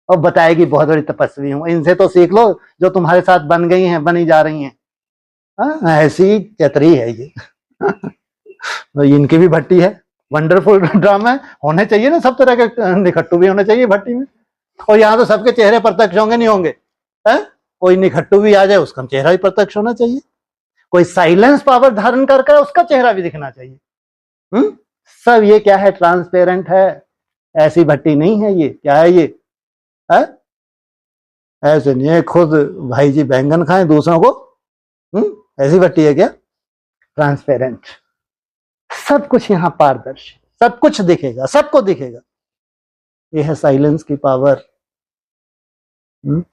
और बताएगी बहुत बड़ी तपस्वी हूं। इनसे तो सीख लो जो तुम्हारे साथ बन गई हैं, बनी जा रही हैं। हाँ, ऐसी चतरी है ये। तो इनकी भी भट्टी है, वंडरफुल ड्रामा है, होने चाहिए ना सब तरह के निखट्टू भी होने चाहिए भट्टी में। और यहाँ तो सबके चेहरे प्रत्यक्ष होंगे नहीं होंगे, है? कोई निखट्टू भी आ जाए उसका चेहरा भी प्रत्यक्ष होना चाहिए, कोई साइलेंस पावर धारण करके उसका चेहरा भी दिखना चाहिए। सब ये क्या है? ट्रांसपेरेंट है, ऐसी भट्टी नहीं है ये। क्या है ये? है? ऐसे नहीं है खुद भाई जी बैंगन खाएं दूसरों को, ऐसी भट्टी है क्या? ट्रांसपेरेंट, सब कुछ यहाँ पारदर्शी, सब कुछ दिखेगा, सबको दिखेगा। ये है साइलेंस की पावर,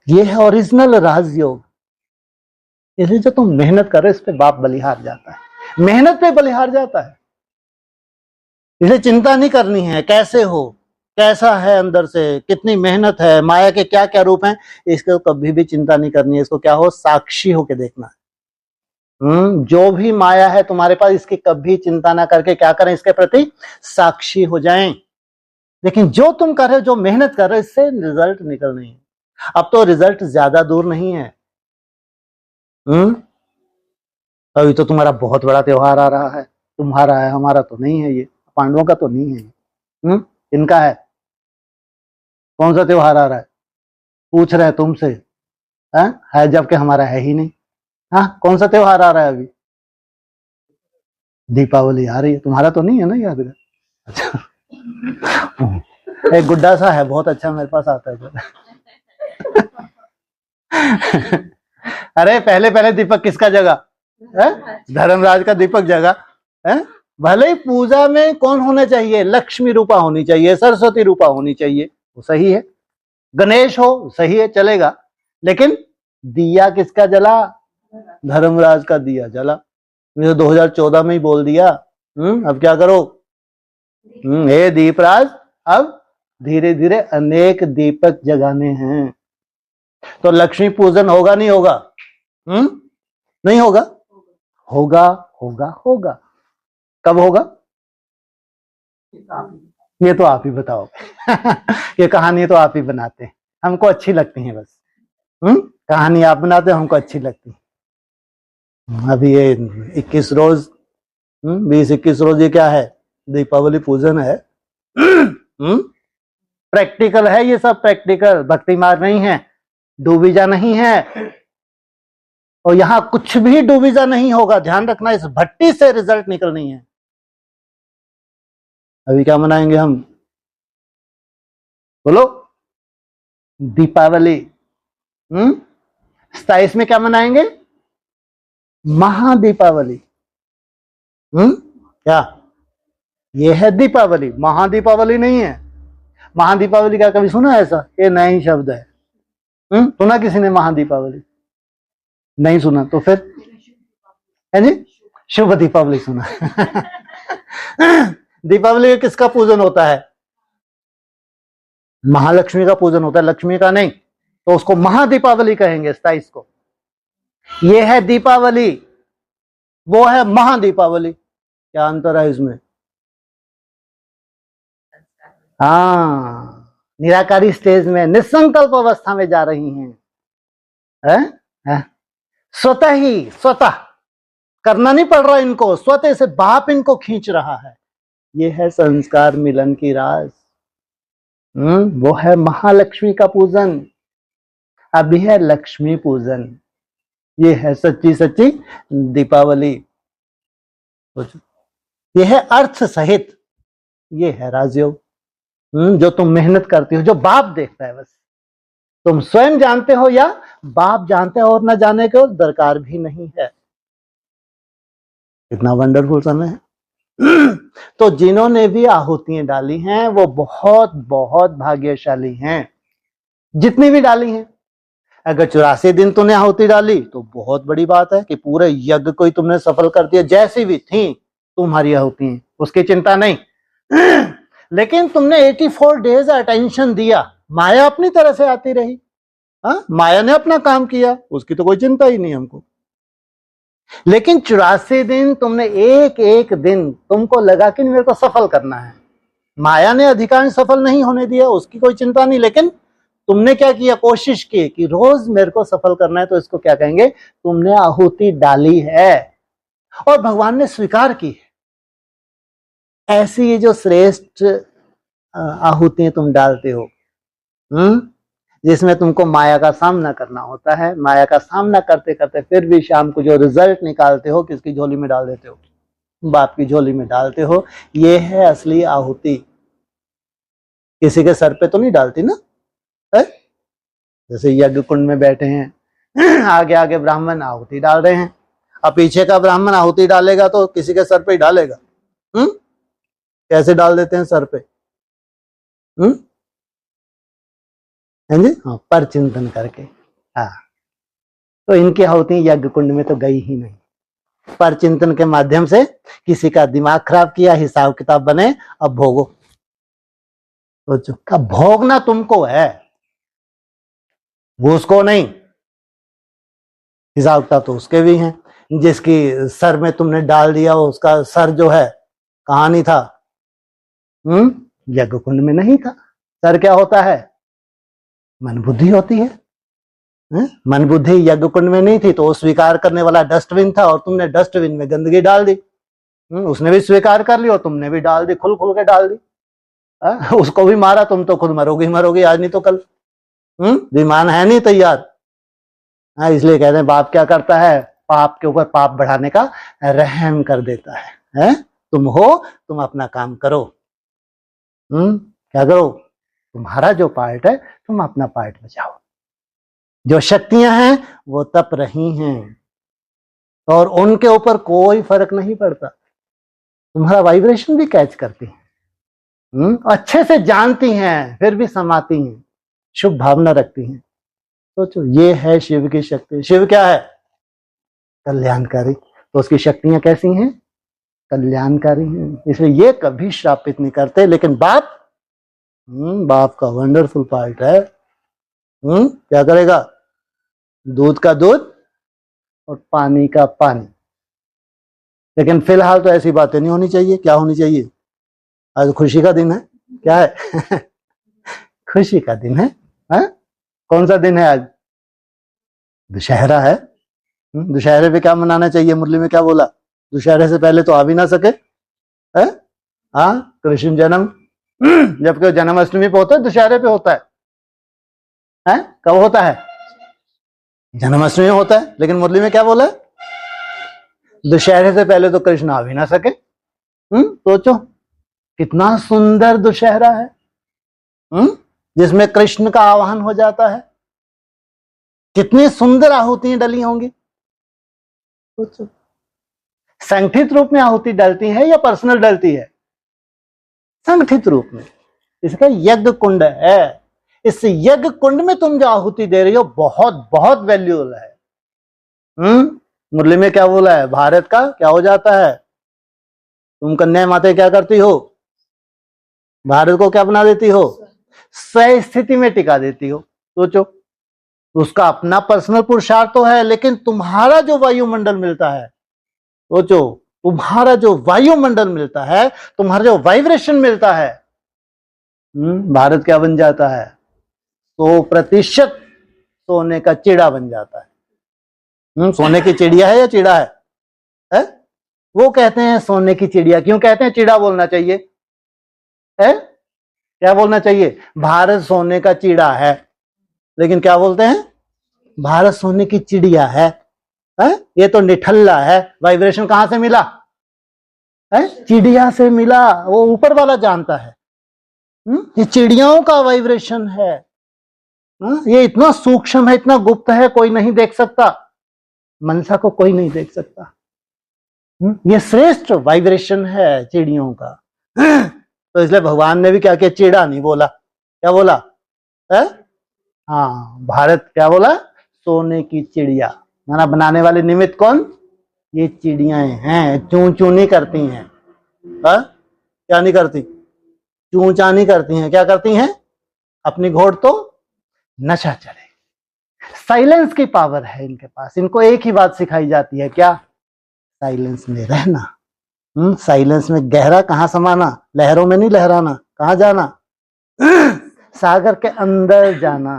ये है ओरिजिनल राजयोग। इसलिए जो तुम मेहनत कर रहे हो इस पे बाप बलिहार जाता है, मेहनत पे बलिहार जाता है। इसलिए चिंता नहीं करनी है कैसे हो, कैसा है अंदर से, कितनी मेहनत है, माया के क्या क्या रूप हैं, इसको कभी भी चिंता नहीं करनी है। इसको क्या हो? साक्षी होके देखना है। जो भी माया है तुम्हारे पास, इसकी कभी चिंता ना करके क्या करें? इसके प्रति साक्षी हो जाएं। लेकिन जो तुम कर रहे हो, जो मेहनत कर रहे हो, इससे रिजल्ट निकलने हैं। अब तो रिजल्ट ज्यादा दूर नहीं है। अभी तो तुम्हारा बहुत बड़ा त्योहार आ रहा है, तुम्हारा है, हमारा तो नहीं है, ये पांडवों का तो नहीं है। इनका है। कौन सा त्योहार आ रहा है? पूछ रहे हैं तुमसे, है जबकि हमारा है ही नहीं। हाँ, कौन सा त्योहार आ रहा है अभी? दीपावली आ रही है, तुम्हारा तो नहीं है ना याद? अच्छा, एक गुड्डा सा है बहुत अच्छा, मेरे पास आता है। अरे पहले पहले दीपक किसका जगा? धर्मराज का दीपक जगा है। भले ही पूजा में कौन होना चाहिए? लक्ष्मी रूपा होनी चाहिए, सरस्वती रूपा होनी चाहिए, वो सही है। गणेश हो, सही है, चलेगा। लेकिन दिया किसका जला? धर्मराज का दिया जला। 2014 में ही बोल दिया। अब क्या करो? हे दीपराज, अब धीरे धीरे अनेक दीपक जगाने हैं। तो लक्ष्मी पूजन होगा नहीं होगा? नहीं होगा? होगा होगा होगा। कब होगा? ये तो आप ही बताओगे। ये कहानी तो आप ही बनाते हैं, हमको अच्छी लगती है बस। कहानी आप बनाते हो, हमको अच्छी लगती है। अभी ये 21 रोज 20-21 रोज ये क्या है? दीपावली पूजन है। प्रैक्टिकल है ये सब, प्रैक्टिकल, भक्ति मार्ग नहीं है, डूबीजा नहीं है। और यहां कुछ भी डूबीजा नहीं होगा, ध्यान रखना। इस भट्टी से रिजल्ट निकलनी है। अभी क्या मनाएंगे हम? बोलो। दीपावली। 27 में क्या मनाएंगे? महादीपावली। क्या? ये है दीपावली, महादीपावली नहीं है। महादीपावली का कभी सुना ऐसा? ये नया ही शब्द है। सुना किसी ने महादीपावली? नहीं सुना तो फिर है जी, शुभ दीपावली सुना। दीपावली में किसका पूजन होता है? महालक्ष्मी का पूजन होता है, लक्ष्मी का नहीं। तो उसको महादीपावली कहेंगे 27 को। ये है दीपावली, वो है महादीपावली। क्या अंतर है इसमें? हाँ, निराकारी स्टेज में, निसंकल्प अवस्था में जा रही हैं। स्वतः ही, स्वतः करना नहीं पड़ रहा इनको, स्वतः से बाप इनको खींच रहा है। ये है संस्कार मिलन की राज। वो है महालक्ष्मी का पूजन। अभी है लक्ष्मी पूजन। ये है सच्ची सच्ची दीपावली। ये है अर्थ सहित, ये है राजयोग। जो तुम मेहनत करती हो, जो बाप देखता है, बस तुम स्वयं जानते हो या बाप जानते हो, और न जाने को दरकार भी नहीं है। कितना वंडरफुल समय है। तो जिन्होंने भी आहुतियां डाली हैं वो बहुत बहुत भाग्यशाली हैं, जितनी भी डाली हैं। अगर 84 दिन तुमने आहुति डाली तो बहुत बड़ी बात है कि पूरे यज्ञ को ही तुमने सफल कर दिया। जैसी भी थी तुम्हारी आहुति, उसकी चिंता नहीं। लेकिन तुमने 84 डेज अटेंशन दिया, माया अपनी तरह से आती रही। माया ने अपना काम किया, उसकी तो कोई चिंता ही नहीं हमको। लेकिन 84 दिन तुमने एक एक दिन तुमको लगा कि मेरे को सफल करना है। माया ने अधिकांश सफल नहीं होने दिया, उसकी कोई चिंता नहीं। लेकिन तुमने क्या किया, कोशिश की कि रोज मेरे को सफल करना है, तो इसको क्या कहेंगे, तुमने आहुति डाली है और भगवान ने स्वीकार की है। ऐसी ये जो श्रेष्ठ आहुतियां तुम डालते हो, जिसमें तुमको माया का सामना करना होता है, माया का सामना करते करते फिर भी शाम को जो रिजल्ट निकालते हो, किसकी झोली में डाल देते हो, बाप की झोली में डालते हो। ये है असली आहुति। किसी के सर पे तो नहीं डालती ना, है? जैसे यज्ञ कुंड में बैठे हैं, आगे आगे ब्राह्मण आहुति डाल रहे हैं, अब पीछे का ब्राह्मण आहुति डालेगा तो किसी के सर पे ही डालेगा। कैसे डाल देते हैं सर पे, है जी, हाँ, पर चिंतन करके। हाँ, तो इनकी आहुति यज्ञ कुंड में तो गई ही नहीं। पर चिंतन के माध्यम से किसी का दिमाग खराब किया, हिसाब किताब बने, अब भोगो। सोचो, का भोगना तुमको है, वो उसको नहीं। हिसाब किताब तो उसके भी हैं। जिसकी सर में तुमने डाल दिया, उसका सर जो है कहाँ नहीं था, यज्ञ कुंड में नहीं था। सर क्या होता है, मन बुद्धि होती है। मन बुद्धि यज्ञ कुंड में नहीं थी, तो वो स्वीकार करने वाला डस्टबिन था और तुमने डस्टबिन में गंदगी डाल दी। उसने भी स्वीकार कर ली और तुमने भी डाल दी, खुल खुल के डाल दी। उसको भी मारा, तुम तो खुद मरोगी मरोगी, आज नहीं तो कल। विमान है नहीं तैयार। इसलिए कहते हैं बाप क्या करता है, पाप के ऊपर पाप बढ़ाने का रहम कर देता है? तुम हो, तुम अपना काम करो। क्या करो, तुम्हारा जो पार्ट है तुम अपना पार्ट बचाओ। जो शक्तियां हैं वो तप रही हैं और उनके ऊपर कोई फर्क नहीं पड़ता। तुम्हारा वाइब्रेशन भी कैच करती हैं, अच्छे से जानती हैं, फिर भी समाती हैं, शुभ भावना रखती हैं। सोचो, ये है शिव की शक्ति। शिव क्या है, कल्याणकारी। तो उसकी शक्तियां कैसी हैं, कल्याणकारी हैं। इसलिए ये कभी श्रापित नहीं करते। लेकिन बाप, बाप का वंडरफुल पार्ट है। क्या करेगा, दूध का दूध और पानी का पानी। लेकिन फिलहाल तो ऐसी बातें नहीं होनी चाहिए। क्या होनी चाहिए, आज खुशी का दिन है। क्या है खुशी का दिन है। कौन सा दिन है आज, दशहरा है। दशहरे पे क्या मनाना चाहिए, मुरली में क्या बोला, दशहरे से पहले तो आ भी ना सके। कृष्ण जन्म, जबकि जन्माष्टमी पे होता है, दशहरे पे होता है? कब होता है, जन्माष्टमी में होता है। लेकिन मुरली में क्या बोला, दशहरे से पहले तो कृष्ण आ भी ना सके। सोचो कितना सुंदर दशहरा है, जिसमें कृष्ण का आवाहन हो जाता है। कितनी सुंदर आहुतियां डली होंगी। सोचो, संगठित रूप में आहुति डलती है या पर्सनल डलती है, संगठित रूप में। इसका यज्ञ कुंड है। इस यज्ञ कुंड में तुम जो आहुति दे रही हो बहुत बहुत वैल्यूएबल है। मुरली में क्या बोला है, भारत का क्या हो जाता है, तुम कन्या माता क्या करती हो, भारत को क्या बना देती हो, सही स्थिति में टिका देती हो। सोचो, उसका अपना पर्सनल पुरुषार्थ तो है, लेकिन तुम्हारा जो वायुमंडल मिलता है, सोचो तुम्हारा जो वायुमंडल मिलता है, तुम्हारा जो वाइब्रेशन मिलता है, भारत क्या बन जाता है, 100% सोने का चिड़ा बन जाता है। सोने की चिड़िया है या चिड़ा है? वो कहते हैं सोने की चिड़िया। क्यों कहते हैं, चिड़ा बोलना चाहिए है? क्या बोलना चाहिए, भारत सोने का चिड़ा है। लेकिन क्या बोलते हैं, भारत सोने की चिड़िया है। ये तो निठल्ला है। वाइब्रेशन कहां से मिला है, चिड़िया से मिला। वो ऊपर वाला जानता है। ये चिड़ियाओं का वाइब्रेशन है। ये इतना सूक्ष्म है, इतना गुप्त है, कोई नहीं देख सकता। मनसा को कोई नहीं देख सकता। ये श्रेष्ठ वाइब्रेशन है चिड़ियों का। तो इसलिए भगवान ने भी क्या किया, चिड़ा नहीं बोला। क्या बोला है? हाँ, भारत क्या बोला, सोने की चिड़िया। खाना बनाने वाले निमित्त कौन, ये चिड़ियाएं हैं। चू चू नहीं करती हैं। क्या नहीं करती, चू चा नहीं करती हैं। क्या करती हैं, अपनी घोड़ तो नशा चढ़े। साइलेंस की पावर है इनके पास। इनको एक ही बात सिखाई जाती है, क्या, साइलेंस में रहना। साइलेंस में गहरा कहां समाना, लहरों में नहीं लहराना, कहां जाना, सागर के अंदर जाना,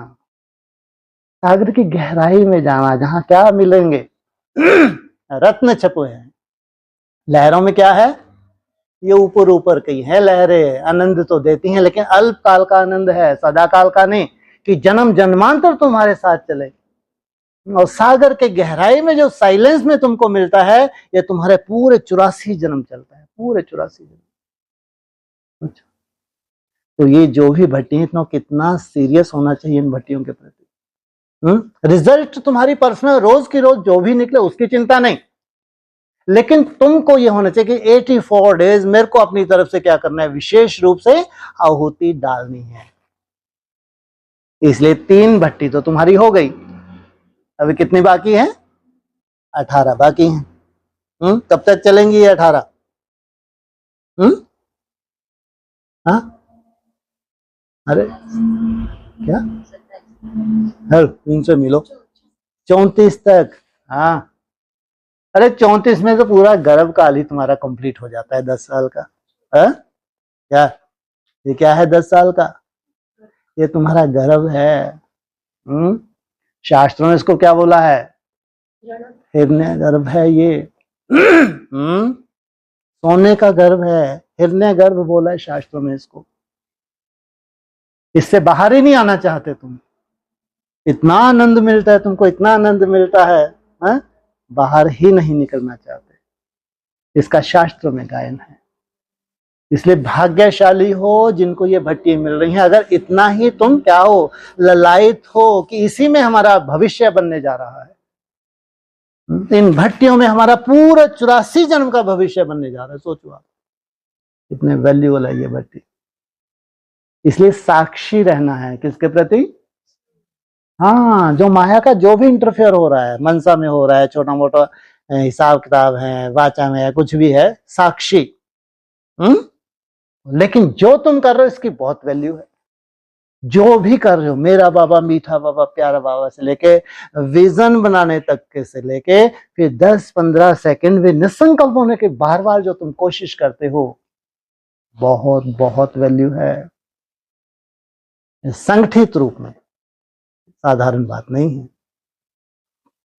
सागर की गहराई में जाना, जहां क्या मिलेंगे? रत्न छपे हैं। लहरों में क्या है? ये ऊपर ऊपर की है लहरें, आनंद तो देती हैं लेकिन अल्प काल का आनंद है, सदा काल का नहीं कि जन्म जन्मांतर तुम्हारे साथ चले। और सागर के गहराई में जो साइलेंस में तुमको मिलता है, ये तुम्हारे पूरे 84 जन्म चलता है, पूरे 84 जन्म। अच्छा, तो ये जो भी भट्टी है, इतना कितना सीरियस होना चाहिए इन भट्टियों के प्रति। रिजल्ट तुम्हारी पर्सनल रोज की रोज जो भी निकले उसकी चिंता नहीं, लेकिन तुमको ये होना चाहिए कि 84 डेज मेरे को अपनी तरफ से क्या करना है? विशेष रूप से आहुति डालनी है। इसलिए 3 भट्टी तो तुम्हारी हो गई, अभी कितनी बाकी है? 18 बाकी हैं। कब तक चलेंगी ये 18? हाँ, अरे क्या इनसे मिलो 34 तक। हाँ, अरे 34 में तो पूरा गर्भ काल ही तुम्हारा कंप्लीट हो जाता है 10 साल का। है क्या? ये क्या है 10 साल का? ये तुम्हारा गर्भ है। शास्त्रों में इसको क्या बोला है? हिरण्य गर्भ है ये। सोने का गर्भ है, हिरण्य गर्भ बोला है शास्त्रों में इसको। इससे बाहर ही नहीं आना चाहते तुम। इतना आनंद मिलता है तुमको, इतना आनंद मिलता है, बाहर ही नहीं निकलना चाहते। इसका शास्त्र में गायन है। इसलिए भाग्यशाली हो जिनको ये भट्टी मिल रही हैं। अगर इतना ही तुम क्या हो, ललायत हो कि इसी में हमारा भविष्य बनने जा रहा है, इन भट्टियों में हमारा पूरा 84 जन्म का भविष्य बनने जा रहा है। सोचो आप, इतने वैल्यूएबल है ये भट्टी। इसलिए साक्षी रहना है किसके प्रति? हाँ, जो माया का जो भी इंटरफेयर हो रहा है, मनसा में हो रहा है, छोटा मोटा हिसाब किताब है, वाचा में है, कुछ भी है, साक्षी। लेकिन जो तुम कर रहे हो इसकी बहुत वैल्यू है। जो भी कर रहे हो, मेरा बाबा, मीठा बाबा, प्यारा बाबा से लेके विजन बनाने तक के से लेके फिर 10-15 सेकंड भी निसंकल्प होने के बार बार जो तुम कोशिश करते हो, बहुत बहुत वैल्यू है। संगठित रूप में साधारण बात नहीं है।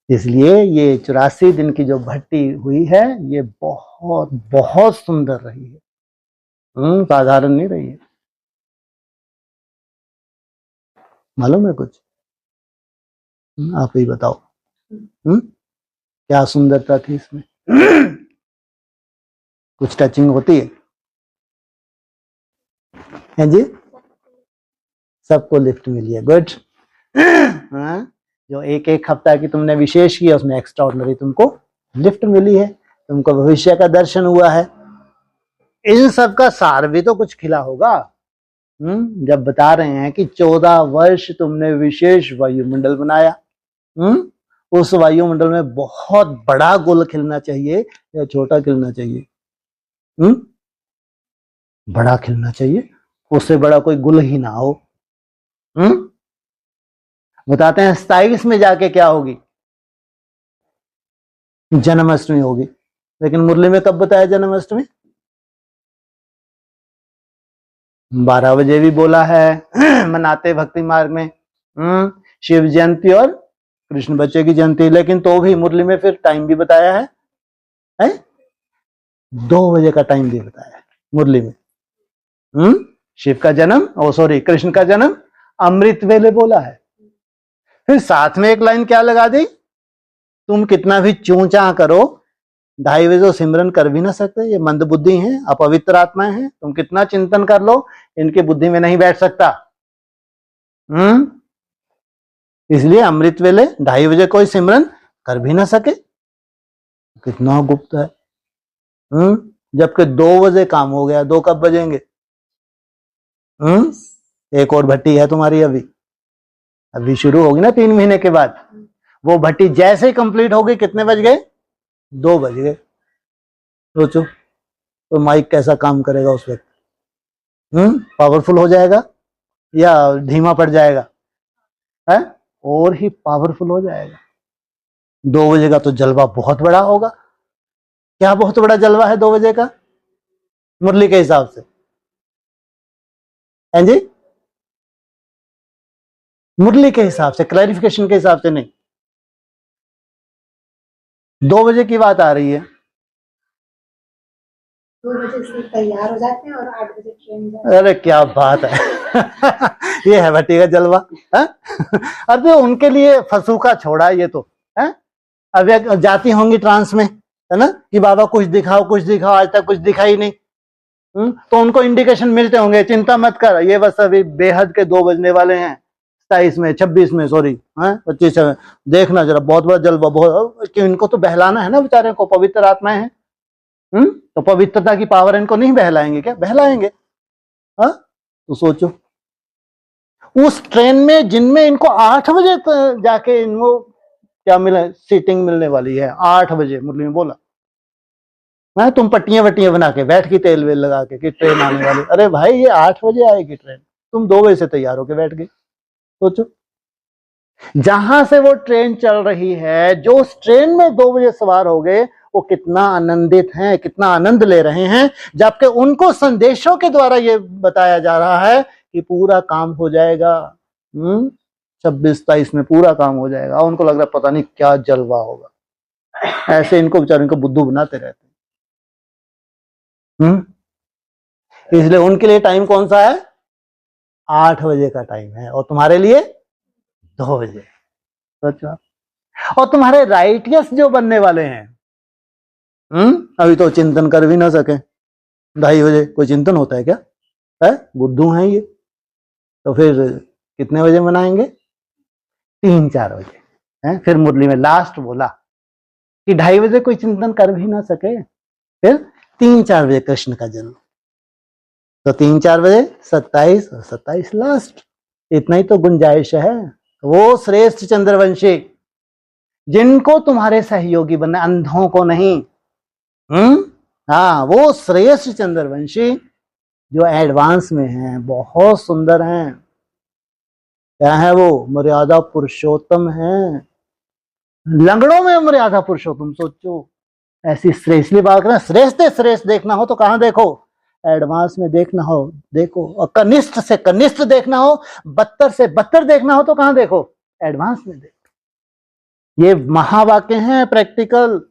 इसलिए ये 84 दिन की जो भट्टी हुई है, ये बहुत बहुत सुंदर रही है। साधारण नहीं रही है। मालूम है कुछ? आप ही बताओ। क्या सुंदरता थी इसमें? कुछ टचिंग होती है जी? सबको लिफ्ट मिली है, गुड। जो एक हफ्ता की तुमने विशेष किया उसमें एक्स्ट्रा ऑर्डिनरी तुमको लिफ्ट मिली है, तुमको भविष्य का दर्शन हुआ है। इन सब का सार भी तो कुछ खिला होगा। जब बता रहे हैं कि 14 वर्ष तुमने विशेष वायुमंडल बनाया, उस वायुमंडल में बहुत बड़ा गुल खिलना चाहिए या छोटा खिलना चाहिए? बड़ा खिलना चाहिए, उससे बड़ा कोई गुल ही ना हो। बताते हैं 27 में जाके क्या होगी? जन्माष्टमी होगी। लेकिन मुरली में कब बताया जन्माष्टमी? 12 बजे भी बोला है। मनाते भक्ति मार्ग में शिव जयंती और कृष्ण बच्चे की जयंती, लेकिन तो भी मुरली में फिर टाइम भी बताया है 2 बजे का टाइम भी बताया है मुरली में। शिव का जन्म, कृष्ण का जन्म अमृत वेले बोला है। फिर साथ में एक लाइन क्या लगा दी? तुम कितना भी चूंचा करो, 2:30 बजे तो सिमरन कर भी ना सकते, ये मंद बुद्धि हैं, अपवित्र आत्माएं हैं। तुम कितना चिंतन कर लो, इनकी बुद्धि में नहीं बैठ सकता। इसलिए अमृत वेले 2:30 बजे कोई सिमरन कर भी ना सके, कितना गुप्त है। जबकि 2 बजे काम हो गया, 2 कब बजेंगे? एक और भट्टी है तुम्हारी, अभी शुरू होगी ना 3 महीने के बाद। वो भट्टी जैसे ही कंप्लीट होगी, कितने बज गए? 2 बज गए। सोचो तो माइक कैसा काम करेगा उस वक्त? पावरफुल हो जाएगा या धीमा पड़ जाएगा? है और ही पावरफुल हो जाएगा। 2 बजे का तो जलवा बहुत बड़ा होगा। क्या बहुत बड़ा जलवा है 2 बजे का मुरली के हिसाब से? हैं जी? मुरली के हिसाब से, क्लैरिफिकेशन के हिसाब से नहीं। 2 बजे की बात आ रही है। 2 बजे से तैयार हो जाते हैं और 8 बजे ट्रेन जाती है। अरे क्या बात है। ये है भट्टी का जलवा। अरे उनके लिए फसूखा छोड़ा ये तो है। अब जाती होंगी ट्रांस में, है ना, कि बाबा कुछ दिखाओ कुछ दिखाओ, आज तक कुछ दिखाई नहीं। तो उनको इंडिकेशन मिलते होंगे, चिंता मत कर, ये बस अभी बेहद के 2 बजने वाले हैं, 27 में 26 में, सॉरी 25 में, देखना जरा बहुत बड़ा जलवा, बहुत, कि इनको तो बहलाना है ना बेचारे को, पवित्र आत्माएं हैं। तो पवित्रता की पावर इनको नहीं बहलाएंगे क्या? बहलाएंगे। हाँ, तो सोचो उस ट्रेन में जिनमें इनको 8 बजे जाके इनको क्या मिला, सीटिंग मिलने वाली है 8 बजे, मुरली में बोला। मैं तुम पट्टियां वट्टियां बना के बैठ गई, तेल वेल लगा के कि ट्रेन आने वाली। अरे भाई ये 8 बजे आएगी ट्रेन, तुम 2 बजे से तैयार होके बैठ गए। सोचो जहां से वो ट्रेन चल रही है, जो उस ट्रेन में 2 बजे सवार हो गए, वो कितना आनंदित हैं, कितना आनंद ले रहे हैं, जबकि उनको संदेशों के द्वारा ये बताया जा रहा है कि पूरा काम हो जाएगा। 26-27 में पूरा काम हो जाएगा। उनको लग रहा है पता नहीं क्या जलवा होगा। ऐसे इनको बेचारे इनको बुद्धू बनाते रहते हैं। इसलिए उनके लिए टाइम कौन सा है? 8 बजे का टाइम है, और तुम्हारे लिए 2 बजे। सोचो, और तुम्हारे राइटियस जो बनने वाले हैं, अभी तो चिंतन कर भी ना सके। 2:30 बजे कोई चिंतन होता है क्या? है, बुद्धू हैं ये। तो फिर कितने बजे मनाएंगे? 3-4 बजे। है, फिर मुरली में लास्ट बोला कि 2:30 बजे कोई चिंतन कर भी ना सके, फिर 3-4 बजे कृष्ण का जन्म। तो 3-4 बजे 27 और 27 लास्ट। इतना ही तो गुंजाइश है। वो श्रेष्ठ चंद्रवंशी जिनको तुम्हारे सहयोगी बनना, अंधों को नहीं। हाँ, वो श्रेष्ठ चंद्रवंशी जो एडवांस में हैं, बहुत सुंदर हैं। क्या है वो? मर्यादा पुरुषोत्तम हैं। लंगड़ों में मर्यादा पुरुषोत्तम। सोचो ऐसी श्रेष्ठ बात करना, श्रेष्ठ श्रेष्ठ देखना हो तो कहां देखो? एडवांस में देखना हो देखो, और कनिष्ठ से कनिष्ठ देखना हो, बदतर से बदतर देखना हो तो कहां देखो? एडवांस में देखो। ये महावाक्य हैं, प्रैक्टिकल।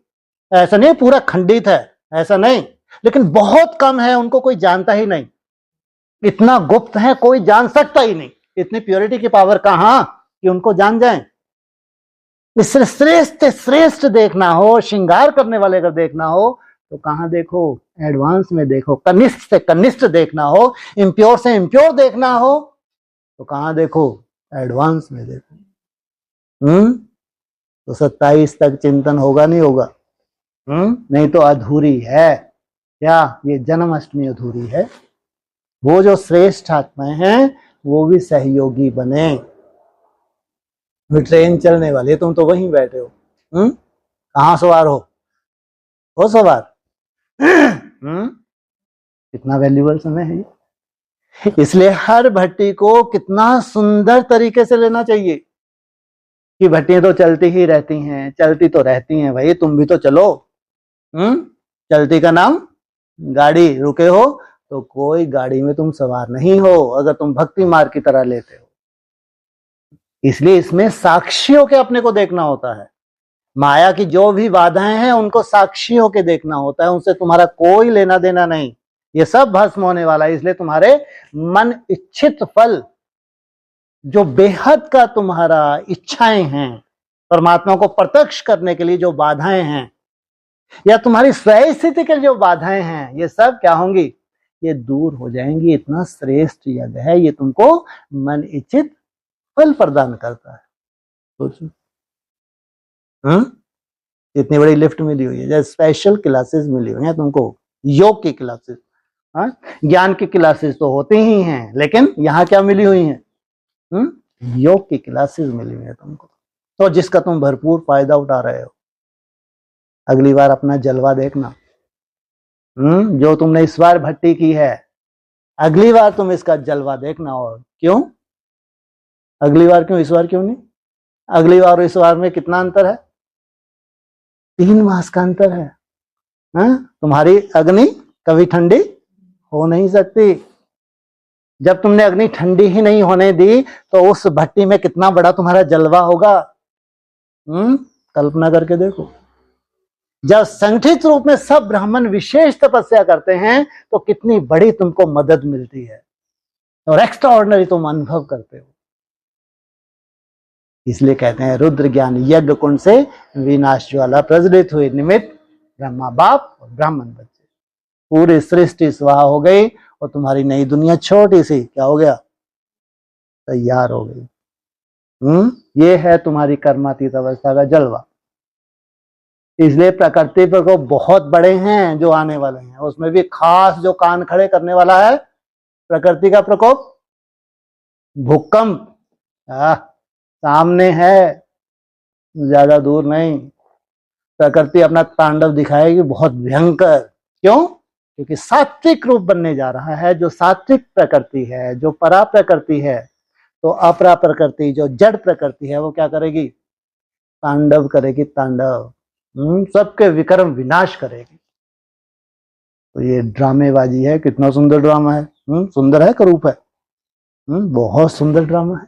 ऐसा नहीं पूरा खंडित है, ऐसा नहीं, लेकिन बहुत कम है, उनको कोई जानता ही नहीं। इतना गुप्त है, कोई जान सकता ही नहीं। इतनी प्योरिटी की पावर कहां कि उनको जान जाए। इससे श्रेष्ठ श्रेष्ठ देखना हो, श्रृंगार करने वाले अगर देखना हो तो कहां देखो? एडवांस में देखो। कनिष्ठ से कनिष्ठ देखना हो, इम्प्योर से इम्प्योर देखना हो तो कहां देखो? एडवांस में देखो। तो 27 तक चिंतन होगा नहीं होगा? नहीं तो अधूरी है। क्या ये जन्माष्टमी अधूरी है? वो जो श्रेष्ठ आत्माएं हैं वो भी सहयोगी बने। ट्रेन चलने वाली है, तुम तो वहीं बैठे हो। कहां सवार हो सवार? कितना वैल्यूबल समय है। इसलिए हर भट्टी को कितना सुंदर तरीके से लेना चाहिए कि भट्टियां तो चलती ही रहती हैं, चलती तो रहती हैं भाई, तुम भी तो चलो। चलती का नाम गाड़ी। रुके हो तो कोई गाड़ी में तुम सवार नहीं हो, अगर तुम भक्ति मार्ग की तरह लेते हो। इसलिए इसमें साक्षियों के अपने को देखना होता है। माया की जो भी बाधाएं हैं उनको साक्षी होके देखना होता है, उनसे तुम्हारा कोई लेना देना नहीं। ये सब भस्म होने वाला है। इसलिए तुम्हारे मन इच्छित फल, जो बेहद का तुम्हारा इच्छाएं हैं, परमात्मा को प्रत्यक्ष करने के लिए जो बाधाएं हैं, या तुम्हारी स्वयं स्थिति के जो बाधाएं हैं, ये सब क्या होंगी? ये दूर हो जाएंगी। इतना श्रेष्ठ यज्ञ है ये, तुमको मन इच्छित फल प्रदान करता है। सोचो, इतनी बड़ी लिफ्ट मिली हुई है, जैसे स्पेशल क्लासेस मिली हुई है तुमको, योग की क्लासेस। ज्ञान की क्लासेस तो होती ही हैं, लेकिन यहाँ क्या मिली हुई है? योग की क्लासेस मिली हुई है तुमको, तो जिसका तुम भरपूर फायदा उठा रहे हो। अगली बार अपना जलवा देखना। जो तुमने इस बार भट्टी की है, अगली बार तुम इसका जलवा देखना। और क्यों अगली बार? क्यों इस बार क्यों नहीं? अगली बार और इस बार में कितना अंतर है? 3 मास का अंतर है। तुम्हारी अग्नि कभी ठंडी हो नहीं सकती। जब तुमने अग्नि ठंडी ही नहीं होने दी तो उस भट्टी में कितना बड़ा तुम्हारा जलवा होगा। कल्पना करके देखो। जब संगठित रूप में सब ब्राह्मण विशेष तपस्या करते हैं तो कितनी बड़ी तुमको मदद मिलती है और एक्स्ट्रा ऑर्डिनरी तुम अनुभव करते हो। इसलिए कहते हैं रुद्र ज्ञान यज्ञ कुंड से विनाश ज्वाला प्रज्वलित हुई, निमित्त ब्रह्मा बाप और ब्राह्मण बच्चे। पूरी सृष्टि स्वाहा हो गई और तुम्हारी नई दुनिया छोटी सी क्या हो गया, तैयार हो गई। ये है तुम्हारी कर्मातीत अवस्था का जलवा। इसलिए प्रकृति पर को बहुत बड़े हैं जो आने वाले हैं, उसमें भी खास जो कान खड़े करने वाला है प्रकृति का प्रकोप, भूकंप सामने है, ज्यादा दूर नहीं। प्रकृति अपना तांडव दिखाएगी बहुत भयंकर। क्यों? क्योंकि सात्विक रूप बनने जा रहा है। जो सात्विक प्रकृति है, जो परा प्रकृति है, तो अपरा प्रकृति जो जड़ प्रकृति है वो क्या करेगी, तांडव करेगी, तांडव। सबके विक्रम विनाश करेगी। तो ये ड्रामेबाजी है। कितना सुंदर ड्रामा है। सुंदर है, करूप है। बहुत सुंदर ड्रामा है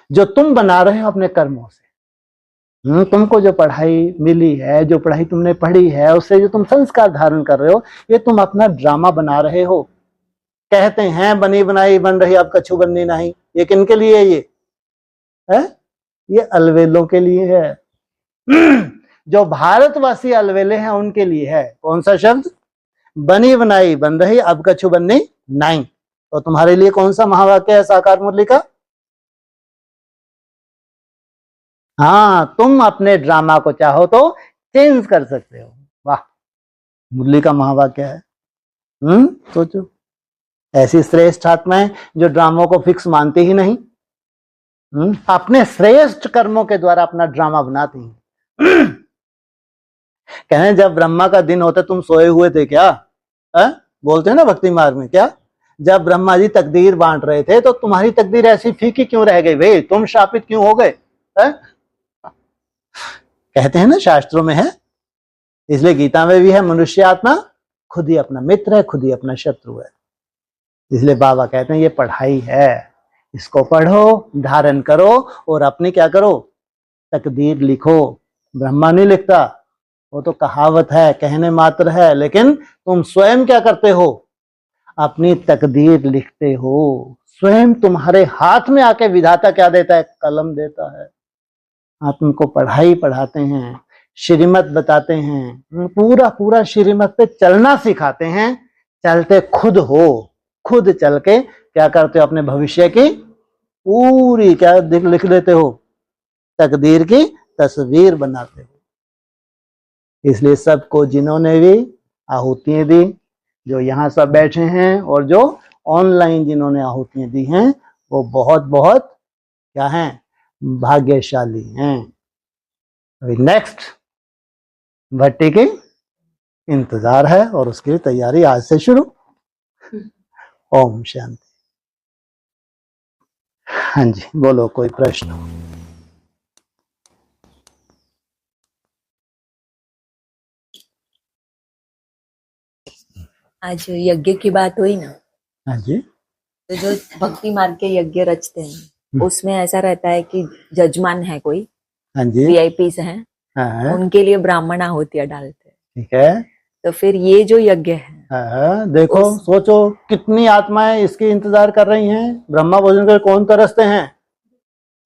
जो तुम बना रहे हो अपने कर्मों से। तुमको जो पढ़ाई मिली है, जो पढ़ाई तुमने पढ़ी है, उससे जो तुम संस्कार धारण कर रहे हो, ये तुम अपना ड्रामा बना रहे हो। कहते हैं बनी बनाई बन रही अब कछु बननी नहीं। ये किनके लिए ये है? ये अलवेलों के लिए है। जो भारतवासी अलवेले हैं उनके लिए है। कौन सा शब्द? बनी बनाई बन रही अब कछु बननी नहीं। तो तुम्हारे लिए कौन सा महावाक्य है साकार मुरली का? हाँ, तुम अपने ड्रामा को चाहो तो चेंज कर सकते हो। वाह, मुरली का महावाक्य है। सोचो, ऐसी श्रेष्ठ आत्माएं जो ड्रामों को फिक्स मानती ही नहीं, अपने श्रेष्ठ कर्मों के द्वारा अपना ड्रामा बनाती हैं। कहने जब ब्रह्मा का दिन होता तुम सोए हुए थे क्या? बोलते हैं ना भक्ति मार्ग में, क्या जब ब्रह्मा जी तकदीर बांट रहे थे तो तुम्हारी तकदीर ऐसी फीकी क्यों रह गई भाई? तुम शापित क्यों हो गए? कहते हैं ना, शास्त्रों में है। इसलिए गीता में भी है, मनुष्य आत्मा खुद ही अपना मित्र है, खुद ही अपना शत्रु है। इसलिए बाबा कहते हैं ये पढ़ाई है, इसको पढ़ो, धारण करो और अपनी क्या करो, तकदीर लिखो। ब्रह्मा नहीं लिखता, वो तो कहावत है, कहने मात्र है। लेकिन तुम स्वयं क्या करते हो? अपनी तकदीर लिखते हो। स्वयं तुम्हारे हाथ में आके विधाता क्या देता है? कलम देता है। आप तुमको पढ़ाई पढ़ाते हैं, श्रीमत बताते हैं, पूरा पूरा श्रीमत पे चलना सिखाते हैं। चलते खुद हो, खुद चल के क्या करते हो? अपने भविष्य की पूरी क्या लिख लेते हो? तकदीर की तस्वीर बनाते हो। इसलिए सबको जिन्होंने भी आहुतियां दी, जो यहाँ सब बैठे हैं और जो ऑनलाइन जिन्होंने आहुतियां दी हैं, वो बहुत बहुत क्या हैं? भाग्यशाली हैं। अभी नेक्स्ट भट्टी की इंतजार है और उसकी तैयारी आज से शुरू। ओम शांति। हाँ जी, बोलो, कोई प्रश्न? आज यज्ञ की बात हुई ना, हाँ जी। तो जो भक्ति मार्ग के यज्ञ रचते हैं उसमें ऐसा रहता है कि जजमान है कोई, हाँ जी, वीआईपीस हैं, हाँ, उनके लिए ब्राह्मण आहुतियां डालते हैं। ठीक है। तो फिर ये जो यज्ञ है, हाँ, देखो सोचो कितनी आत्माएं इसकी इंतजार कर रही हैं। ब्रह्मा भोजन कर कौन तरसते हैं?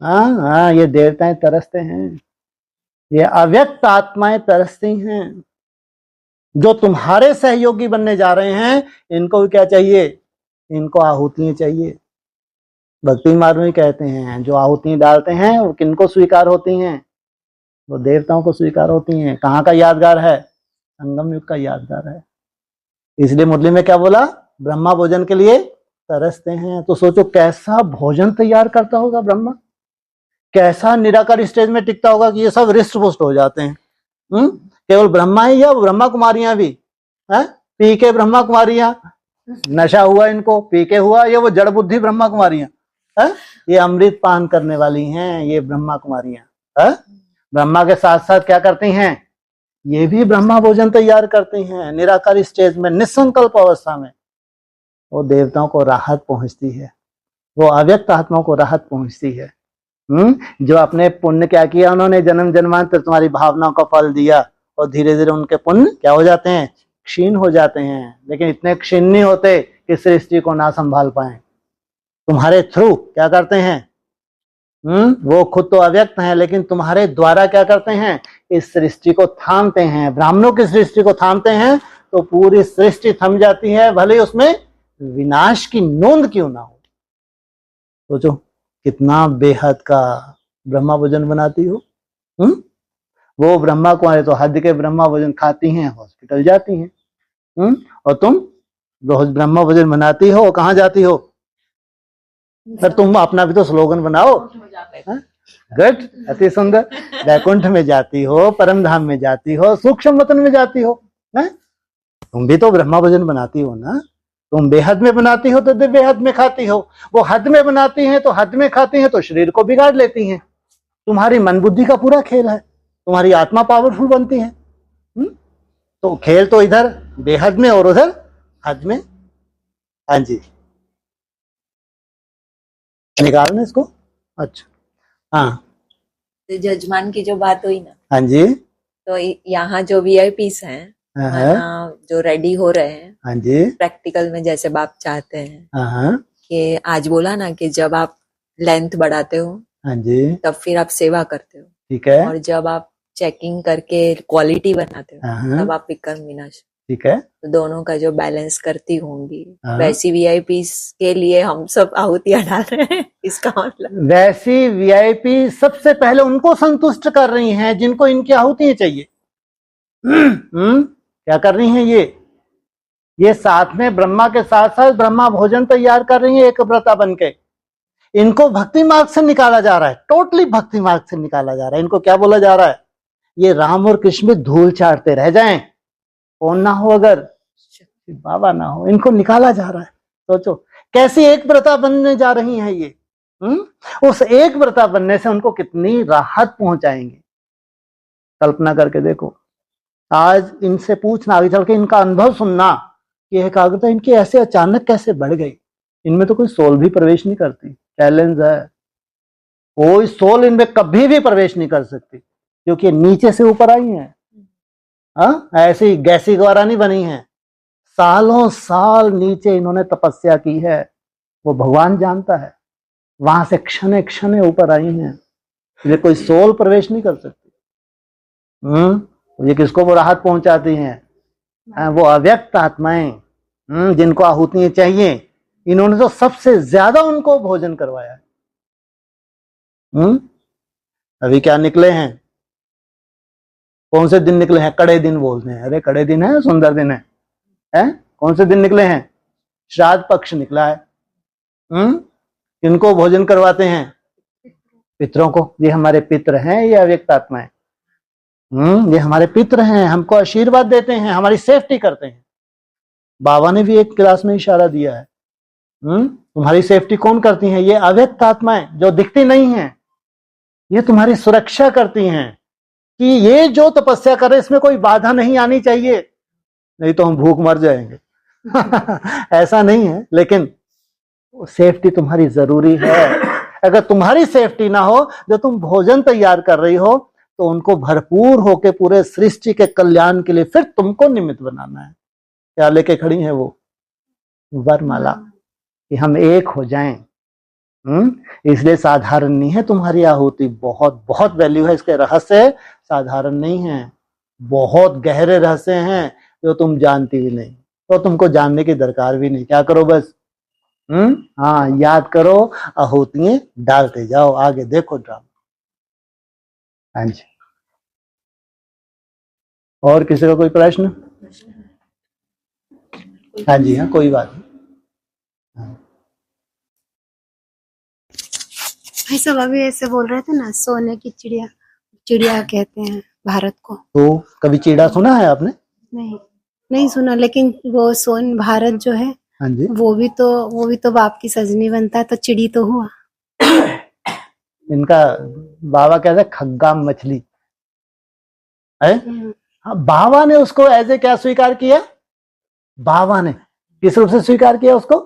हाँ, ये देवताएं तरसते हैं, ये अव्यक्त आत्माएं तरसती हैं। जो तुम्हारे सहयोगी बनने जा रहे हैं, इनको भी क्या चाहिए? इनको आहुतियां चाहिए। भक्ति मार्ग में कहते हैं जो आहुतियां डालते हैं वो किनको स्वीकार होती हैं? वो देवताओं को स्वीकार होती हैं। कहाँ का यादगार है? संगम युग का यादगार है। इसलिए मुरली में क्या बोला? ब्रह्मा भोजन के लिए तरसते हैं। तो सोचो कैसा भोजन तैयार करता होगा ब्रह्मा, कैसा निराकार स्टेज में टिकता होगा कि ये सब रिष्ट पुष्ट हो जाते हैं। केवल ब्रह्मा ही या ब्रह्मा कुमारियां भी है? पी के ब्रह्मा कुमारियां, नशा हुआ इनको, पी के हुआ, ये वो जड़ बुद्धि ब्रह्मा कुमारियां है? ये अमृत पान करने वाली हैं ये ब्रह्मा कुमारियां है? ब्रह्मा के साथ साथ क्या करती हैं? ये भी ब्रह्मा भोजन तैयार करती हैं निराकार स्टेज में, निसंकल्प अवस्था में। वो देवताओं को राहत पहुंचती है, वो अव्यक्त आत्माओं को राहत पहुंचती है। जो अपने पुण्य क्या किया उन्होंने, जन्म जन्मांतर तुम्हारी भावनाओं का फल दिया, और धीरे धीरे उनके पुण्य क्या हो जाते हैं, क्षीण हो जाते हैं। लेकिन इतने क्षीण नहीं होते कि सृष्टि को ना संभाल पाए। तुम्हारे थ्रू क्या करते हैं, वो खुद तो अव्यक्त हैं, लेकिन तुम्हारे द्वारा क्या करते हैं, इस सृष्टि को थामते हैं। ब्राह्मणों की सृष्टि को थामते हैं तो पूरी सृष्टि थम जाती है, भले उसमें विनाश की नोंद क्यों ना हो। सोचो कितना बेहद का ब्रह्मा भोजन बनाती हो। वो ब्रह्मा कुमारी तो हद के ब्रह्मा भोजन खाती हैं, हॉस्पिटल जाती हैं। और तुम रोज ब्रह्मा भोजन बनाती हो, कहाँ जाती हो? पर तुम अपना भी तो स्लोगन बनाओ। गुड, अति सुंदर। वैकुंठ में जाती हो, परम धाम में जाती हो, सूक्ष्म वतन में जाती हो। तुम भी तो ब्रह्मा भोजन बनाती हो ना। तुम बेहद में बनाती हो तो दिव्य हद में खाती हो, वो हद में बनाती हैं तो हद में खाती हैं तो शरीर को बिगाड़ लेती हैं। तुम्हारी मन बुद्धि का पूरा खेल है, तुम्हारी आत्मा पावरफुल बनती है। तो खेल तो इधर बेहद में और उधर हद में। हाँ जी, निकालना इसको। अच्छा, हाँ तो जजमान की जो बात हुई ना, हाँ जी, तो यहाँ जो वीआईपीस हैं, जो रेडी हो रहे हैं, हाँ जी, प्रैक्टिकल में जैसे बाप चाहते हैं, हाँ कि आज बोला ना कि जब आप लेंथ बढ़ाते हो, हाँ जी, तब फिर आप सेवा करते हो, ठीक है, और जब आप चेकिंग करके क्वालिटी बनाते हो, हाँ, तब आप विक्रम विनाश, ठीक है। तो दोनों का जो बैलेंस करती होंगी, हाँ। वैसी वीआईपीस के लिए हम सब आहुतियां डाल रहे हैं। इसका मतलब वैसी वीआईपी सबसे पहले उनको संतुष्ट कर रही हैं जिनको इनकी आहुतियां चाहिए। क्या कर रही हैं ये साथ में ब्रह्मा के साथ साथ ब्रह्मा भोजन तैयार कर रही हैं एक व्रता बनके। इनको भक्ति मार्ग से निकाला जा रहा है, टोटली भक्ति मार्ग से निकाला जा रहा है। इनको क्या बोला जा रहा है, ये राम और कृष्ण में धूल चाटते रह जाएं, कौन ना हो अगर बाबा ना हो, इनको निकाला जा रहा है। सोचो कैसी एक व्रता बनने जा रही हैं ये। उस एक व्रता बनने से उनको कितनी राहत पहुंचाएंगे, कल्पना करके देखो। आज इनसे पूछना, आगे चल के इनका अनुभव सुनना कि एकाग्रता इनकी ऐसे अचानक कैसे बढ़ गई। इनमें तो कोई सोल भी प्रवेश नहीं करती, चैलेंज है। कोई सोल इनमें कभी भी प्रवेश नहीं कर सकती, क्योंकि ये नीचे से ऊपर आई हैं। ऐसी गैसी द्वारा नहीं बनी है, सालों साल नीचे इन्होंने तपस्या की है, वो भगवान जानता है। वहां से क्षण क्षण ऊपर आई हैं, ये कोई सोल प्रवेश नहीं कर सकती। ये किसको वो राहत पहुंचाती हैं, वो अव्यक्त आत्माएं, जिनको आहुतियां चाहिए। इन्होंने तो सबसे ज्यादा उनको भोजन करवाया है। अभी क्या निकले हैं, कौन से दिन निकले हैं, कड़े दिन बोलते हैं। अरे कड़े दिन है, सुंदर दिन है, कौन से दिन निकले हैं, श्राद्ध पक्ष निकला है। किनको भोजन करवाते हैं, पितरों को। ये हमारे पितर हैं, ये अव्यक्त आत्माएं। ये हमारे पितर हैं, हमको आशीर्वाद देते हैं, हमारी सेफ्टी करते हैं। बाबा ने भी एक क्लास में इशारा दिया है, तुम्हारी सेफ्टी कौन करती है, ये अव्यक्त आत्माएं जो दिखती नहीं हैं, ये तुम्हारी सुरक्षा करती हैं कि ये जो तपस्या करे इसमें कोई बाधा नहीं आनी चाहिए, नहीं तो हम भूख मर जाएंगे। ऐसा नहीं है, लेकिन सेफ्टी तुम्हारी जरूरी है। अगर तुम्हारी सेफ्टी ना हो, जो तुम भोजन तैयार कर रही हो, तो उनको भरपूर होके पूरे सृष्टि के कल्याण के लिए फिर तुमको निमित्त बनाना है। क्या लेके खड़ी है वो, वरमाला, कि हम एक हो जाएं। इसलिए साधारण नहीं है तुम्हारी आहुति, बहुत बहुत वैल्यू है इसके। रहस्य साधारण नहीं है, बहुत गहरे रहस्य हैं जो तुम जानती भी नहीं, तो तुमको जानने की दरकार भी नहीं। क्या करो बस, हाँ याद करो, आहुतियां डालते जाओ, आगे देखो ड्रामा। हाँ जी, और किसी का कोई प्रश्न? हाँ जी, हाँ कोई बात नहीं। भाई सब अभी ऐसे बोल रहे थे ना, सोने की चिड़िया, चिड़िया कहते हैं भारत को। तो कभी चीड़ा सुना है आपने? नहीं सुना, लेकिन वो सोन भारत जो है, हाँ जी, वो भी तो बाप की सजनी बनता है, तो चिड़ी तो हुआ। इनका बाबा कहते हैं खग्गा मछली है। हाँ, बाबा ने उसको एज ए क्या स्वीकार किया, बाबा ने किस रूप से स्वीकार किया उसको?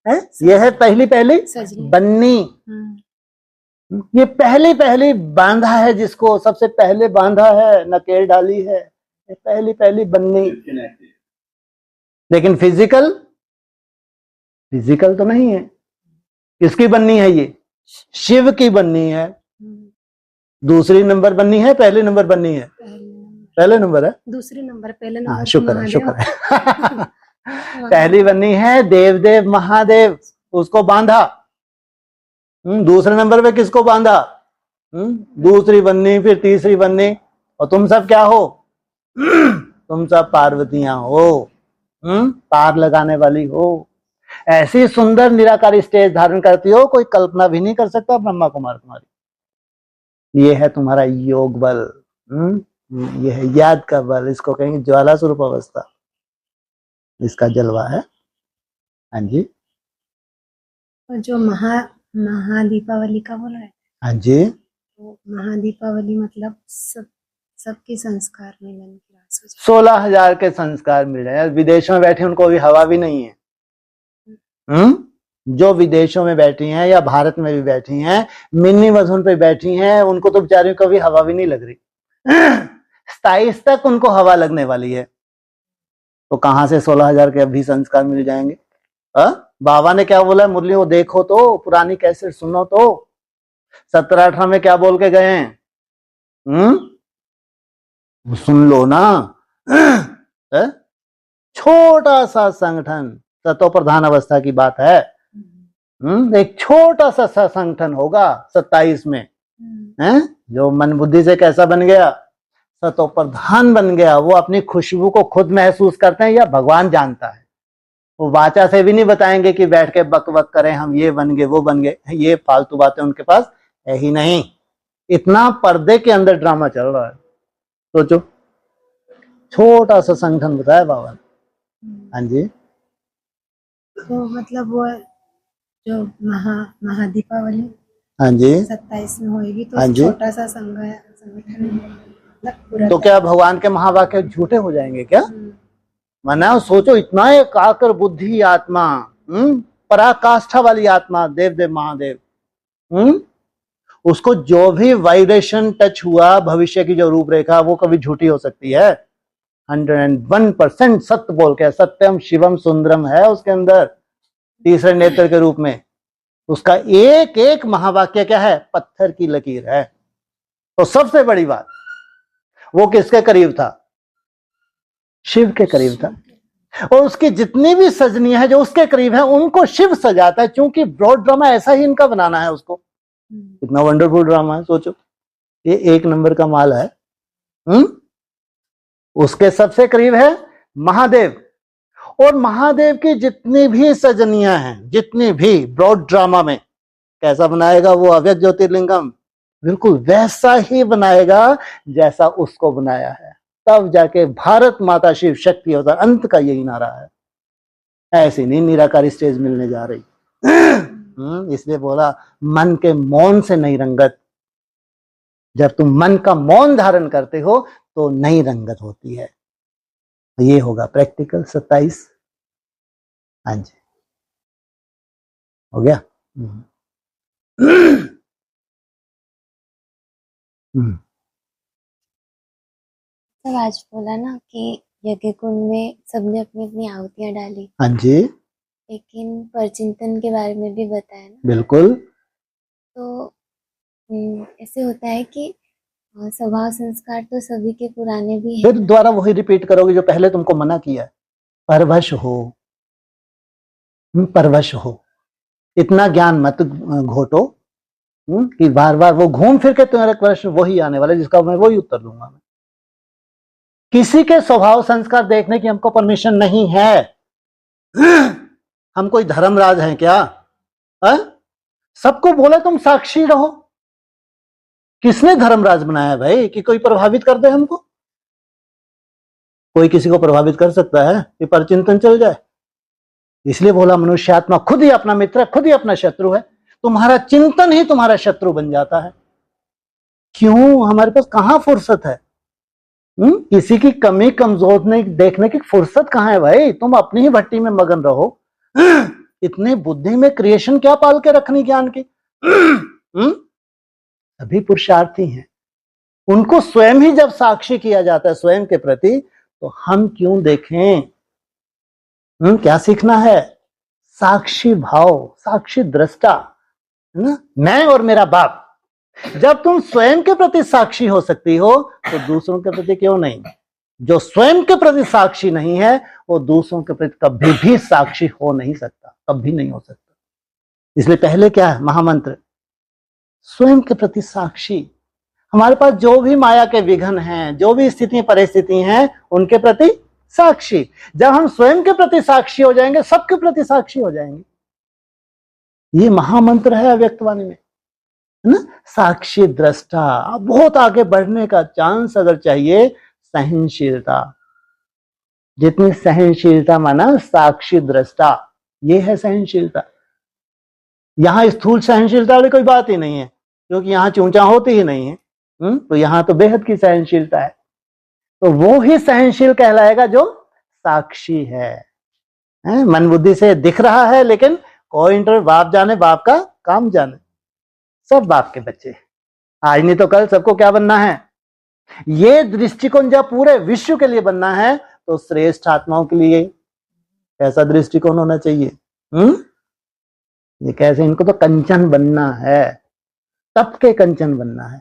है? ये है पहली पहली सजनी। बन्नी। ये पहली पहली बांधा है, जिसको सबसे पहले बांधा है, नकेल डाली है, ये पहली पहली बन्नी। लेकिन फिजिकल तो नहीं है। किसकी बन्नी है ये? शिव की बन्नी है। दूसरी नंबर बन्नी है, पहले नंबर बन्नी है? पहले नंबर है। दूसरे नंबर, पहले हाँ, नंबर शुक्र है, महादेव। शुक्र है। पहली बन्नी है देवदेव महादेव, उसको बांधा। दूसरे नंबर पे किसको बांधा? दूसरी बन्नी, फिर तीसरी बन्नी। और तुम सब क्या हो? तुम सब पार्वतियां हो, पार लगाने वाली हो। ऐसी सुंदर निराकारी स्टेज धारण करती हो, कोई कल्पना भी नहीं कर सकता ब्रह्मा कुमार तुम्हारी। ये है तुम्हारा योग बल, ये है याद का बल, इसको कहेंगे ज्वाला स्वरूप अवस्था, इसका जलवा है। हाँ जी, और जो महादीपावली का बोल रहे हैं, हाँ जी, तो महादीपावली मतलब सबके संस्कार मिलन की रास हो जाए। 16,000 के संस्कार मिल रहे हैं। विदेशों में बैठे उनको अभी हवा भी नहीं है। जो विदेशों में बैठी हैं या भारत में भी बैठी हैं, मिनी मधुन पे बैठी हैं, उनको तो बेचारियों को भी हवा भी नहीं लग रही। 27 तक उनको हवा लगने वाली है, तो कहां से 16,000 के अभी संस्कार मिल जाएंगे? बाबा ने क्या बोला मुरली, वो देखो तो, पुरानी कैसेट सुनो तो, 17-18 में क्या बोल के गए हैं? सुन लो ना। छोटा सा संगठन, सतो प्रधान अवस्था की बात है। एक छोटा सा संगठन होगा 27 में, है जो मन बुद्धि से कैसा बन गया? सतो प्रधान बन गया। वो अपनी खुशबू को खुद महसूस करते हैं या भगवान जानता है? वो वाचा से भी नहीं बताएंगे कि बैठ के बक बक करें हम ये बन गए वो बन गए, ये फालतू बातें उनके पास है ही नहीं। इतना पर्दे के अंदर ड्रामा चल रहा है, सोचो। छोटा सा संगठन बताया बाबा। हाँ जी, तो मतलब वो जो महादीपावली हाँ जी, 27 में होगी, तो हाँ जी, छोटा सा संगठन मतलब पूरा। तो क्या भगवान के महावाक्य झूठे हो जाएंगे क्या? माना सोचो, इतना एक आकर बुद्धि आत्मा, पराकाष्ठा वाली आत्मा, देव महादेव, उसको जो भी वाइब्रेशन टच हुआ, भविष्य की जो रूपरेखा, वो कभी झूठी हो सकती है? 101% सत्य बोल के, सत्यम शिवम सुंदरम है उसके अंदर, तीसरे नेत्र के रूप में। उसका एक एक महावाक्य क्या है? पत्थर की लकीर है। तो सबसे बड़ी बात, वो किसके करीब था? शिव के करीब था। और उसकी जितनी भी सजनियां हैं जो उसके करीब है, उनको शिव सजाता है, क्योंकि ब्रॉड ड्रामा ऐसा ही इनका बनाना है उसको। कितना वंडरफुल ड्रामा है, सोचो। ये एक नंबर का माल है। उसके सबसे करीब है महादेव। और महादेव की जितनी भी सजनियां हैं, जितनी भी ब्रॉड ड्रामा में, कैसा बनाएगा वो अव्यक्त ज्योतिर्लिंगम? बिल्कुल वैसा ही बनाएगा जैसा उसको बनाया है। तब जाके भारत माता शिव शक्ति होता। अंत का यही नारा है। ऐसी नहीं निराकारी स्टेज मिलने जा रही। इसलिए बोला मन के मौन से नई रंगत। जब तुम मन का मौन धारण करते हो तो नई रंगत होती है। तो ये होगा प्रैक्टिकल 27। हाँ जी, हो गया। तब आज बोला ना कि यज्ञ कुंड में सबने अपनी अपनी आहुतियां डाली, हाँ जी, लेकिन परचिंतन के बारे में भी बताया ना। बिल्कुल। तो ऐसे होता है कि स्वभाव संस्कार तो सभी के पुराने भी हैं। फिर दोबारा वही रिपीट करोगे जो पहले तुमको मना किया है। परवश हो, परवश हो। इतना ज्ञान मत घोटो कि बार बार वो घूम फिर के तुम्हारे प्रश्न वही आने वाले, जिसका मैं वही उत्तर दूंगा। मैं किसी के स्वभाव संस्कार देखने की हमको परमिशन नहीं है। हम कोई धर्मराज हैं क्या? सबको बोला तुम साक्षी रहो। किसने धर्मराज बनाया भाई कि कोई प्रभावित कर दे हमको? कोई किसी को प्रभावित कर सकता है कि परचिंतन चल जाए? इसलिए बोला मनुष्यात्मा खुद ही अपना मित्र, खुद ही अपना शत्रु है। तुम्हारा चिंतन ही तुम्हारा शत्रु बन जाता है। क्यों? हमारे पास कहां फुर्सत है? किसी की कमी कमजोर नहीं देखने की फुर्सत कहाँ है भाई, तुम अपनी ही भट्टी में मगन रहो। इतने बुद्धि में क्रिएशन क्या पाल के रखनी ज्ञान की। सभी पुरुषार्थी हैं, उनको स्वयं ही जब साक्षी किया जाता है स्वयं के प्रति, तो हम क्यों देखें। क्या सीखना है, साक्षी भाव, साक्षी दृष्टा, है ना, मैं और मेरा बाप। जब तुम स्वयं के प्रति साक्षी हो सकती हो तो दूसरों के प्रति क्यों नहीं। जो स्वयं के प्रति साक्षी नहीं है वो दूसरों के प्रति कभी भी साक्षी हो नहीं सकता, कभी नहीं हो सकता। इसलिए पहले क्या है महामंत्र, स्वयं के प्रति साक्षी। हमारे पास जो भी माया के विघ्न हैं, जो भी स्थिति परिस्थिति हैं, उनके प्रति साक्षी। जब हम स्वयं के प्रति साक्षी हो जाएंगे, सबके प्रति साक्षी हो जाएंगे। ये महामंत्र है अव्यक्तवाणी में, है ना, साक्षी दृष्टा। बहुत आगे बढ़ने का चांस अगर चाहिए, सहनशीलता। जितनी सहनशीलता माना साक्षी दृष्टा, ये है सहनशीलता। यहां स्थूल सहनशीलता वाली कोई बात ही नहीं है, क्योंकि यहां चूंचा होती ही नहीं है। तो यहां तो बेहद की सहनशीलता है। तो वो ही सहनशील कहलाएगा जो साक्षी है। मन बुद्धि से दिख रहा है, लेकिन कोई इंटर, बाप जाने बाप का काम जाने। सब बाप के बच्चे, आज नहीं तो कल सबको क्या बनना है। ये दृष्टिकोण जब पूरे विश्व के लिए बनना है तो श्रेष्ठ आत्माओं के लिए कैसा दृष्टिकोण होना चाहिए। ये कैसे, इनको तो कंचन बनना है, तप के कंचन बनना है।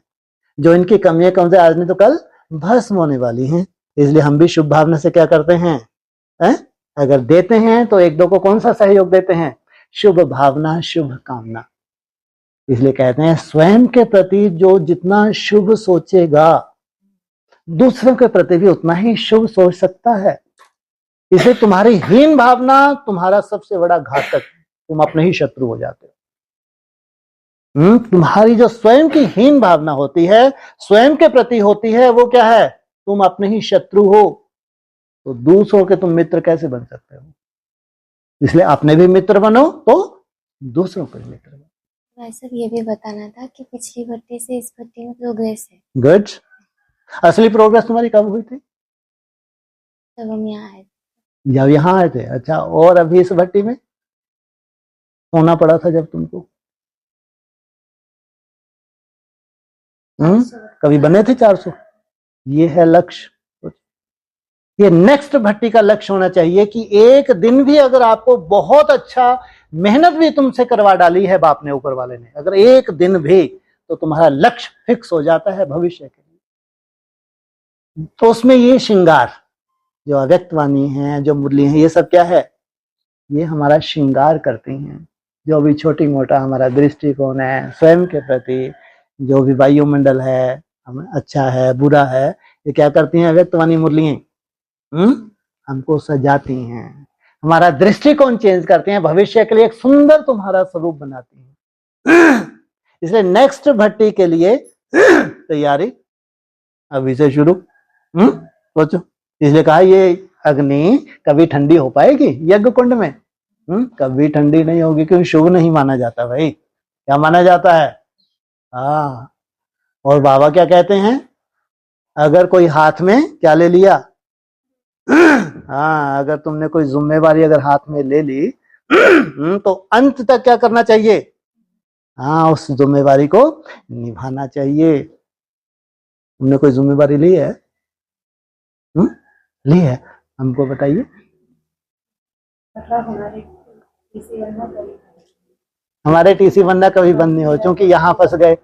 जो इनकी कमियां कम से आज नहीं तो कल भस्म होने वाली हैं। इसलिए हम भी शुभ भावना से क्या करते हैं, अगर देते हैं तो एक दो को कौन सा सहयोग देते हैं, शुभ भावना, शुभ कामना। इसलिए कहते हैं स्वयं के प्रति जो जितना शुभ सोचेगा, दूसरों के प्रति भी उतना ही शुभ सोच सकता है। इसे तुम्हारी हीन भावना तुम्हारा सबसे बड़ा घातक, तुम अपने ही शत्रु हो जाते हो। तुम्हारी जो स्वयं की हीन भावना होती है, स्वयं के प्रति होती है, वो क्या है, तुम अपने ही शत्रु हो। तो दूसरों के तुम मित्र कैसे बन सकते हो। इसलिए अपने भी मित्र बनो तो दूसरों के मित्र बनो। भाई साहब ये भी बताना था कि पिछली भट्टी से इस भट्टी में प्रोग्रेस है। गुड। असली प्रोग्रेस तुम्हारी कब हुई थी, तब हम यहाँ आए, जब यहाँ आए थे। अच्छा, और अभी इस भट्टी में होना पड़ा था जब तुमको, कभी बने थे 400। ये है लक्ष्य। ये नेक्स्ट भट्टी का लक्ष्य होना चाहिए कि एक दिन भी अगर आपको बहुत अच्छा मेहनत भी तुमसे करवा डाली है बाप ने, ऊपर वाले ने, अगर एक दिन भी, तो तुम्हारा लक्ष्य फिक्स हो जाता है भविष्य के लिए। तो उसमें ये श्रृंगार जो अव्यक्तवाणी है, जो मुरली है, ये सब क्या है, ये हमारा श्रृंगार करती हैं। जो भी छोटी मोटा हमारा दृष्टिकोण है स्वयं के प्रति, जो भी वायुमंडल है, अच्छा है बुरा है, ये क्या करती हैं, अव्यक्तवाणी मुरलियां हमको सजाती हैं, हमारा दृष्टिकोण चेंज करती हैं, भविष्य के लिए एक सुंदर तुम्हारा स्वरूप बनाती हैं। इसलिए नेक्स्ट भट्टी के लिए तैयारी अभी से शुरू। सोचो, इसलिए कहा ये अग्नि कभी ठंडी हो पाएगी यज्ञ कुंड में, कभी ठंडी नहीं होगी, क्योंकि शुभ नहीं माना जाता भाई। क्या माना जाता है, हाँ। और बाबा क्या कहते हैं, अगर कोई हाथ में क्या ले लिया, हाँ, अगर तुमने कोई जिम्मेवारी अगर हाथ में ले ली तो अंत तक क्या करना चाहिए, हाँ, उस जिम्मेवारी को निभाना चाहिए। तुमने कोई जिम्मेवारी ली है, ली है, हमको बताइए। हमारे टीसी बनना कभी बंद नहीं हो, क्योंकि यहाँ फंस गए।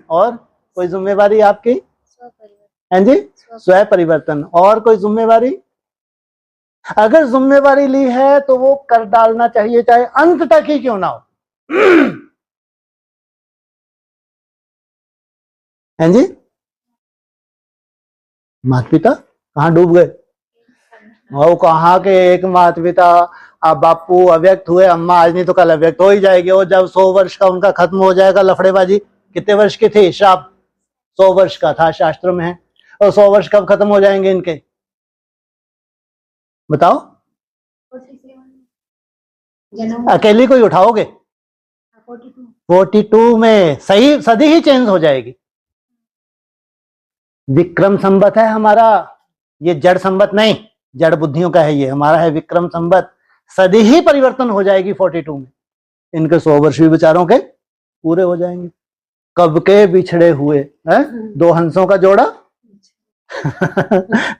और कोई जिम्मेवारी आपकी, हैं जी, स्वयं परिवर्तन। और कोई जिम्मेवारी, अगर जिम्मेवारी ली है तो वो कर डालना चाहिए, चाहे अंत तक ही क्यों ना हो। हैं जी, माता पिता कहाँ डूब गए, और कहाँ के एक माता पिता, अब बापू अव्यक्त हुए, अम्मा आज नहीं तो कल अव्यक्त हो ही जाएगी। और जब 100 वर्ष का उनका खत्म हो जाएगा लफड़ेबाजी, कितने वर्ष की थी श्राप, 100 वर्ष का था शास्त्र में है। और 100 वर्ष कब खत्म हो जाएंगे इनके, बताओ। अकेली कोई उठाओगे, 42 में सही सदी ही चेंज हो जाएगी। विक्रम संवत है हमारा, ये जड़ संवत नहीं, जड़ बुद्धियों का है, ये हमारा है विक्रम संवत। सदी ही परिवर्तन हो जाएगी 42 में, इनके 100 वर्ष भी बेचारों के पूरे हो जाएंगे। कब के बिछड़े हुए हैं, 2 हंसों का जोड़ा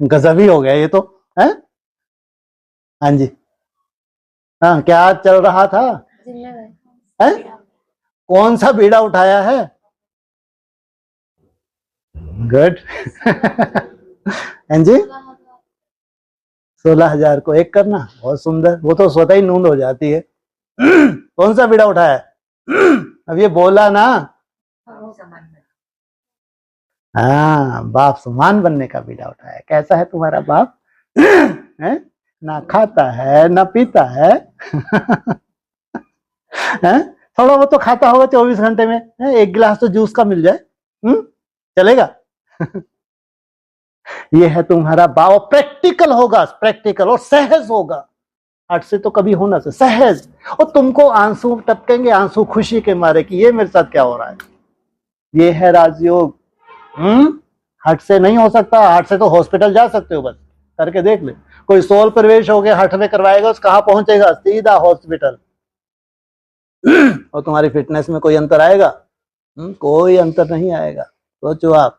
गजब ही हो गया ये तो है। हाँ जी, हाँ क्या चल रहा था है? कौन सा बीड़ा उठाया है? गुड हाँ जी, 16,000 को 1 करना, बहुत सुंदर, वो तो स्वतः ही नूंद हो जाती है। कौन सा बीड़ा उठाया है? अब ये बोला ना, हाँ बाप समान बनने का बीड़ा उठाया। कैसा है तुम्हारा बाप? है ना, खाता है ना पीता है, है? थोड़ा वो तो खाता होगा 24 घंटे में, है? 1 गिलास तो जूस का मिल जाए, चलेगा? ये है तुम्हारा बाप, प्रैक्टिकल होगा, प्रैक्टिकल और सहज होगा। हट से तो कभी होना से सहज, और तुमको आंसू टपकेंगे, आंसू खुशी के मारे कि ये मेरे साथ क्या हो रहा है। ये है राजयोग। हट से नहीं हो सकता, हट से तो हॉस्पिटल जा सकते हो, बस करके देख ले। कोई सोल प्रवेश हो गया हट में करवाएगा, उस कहाँ पहुंचेगा? सीधा हॉस्पिटल। और तुम्हारी फिटनेस में कोई अंतर आएगा? कोई अंतर नहीं आएगा। सोचो आप,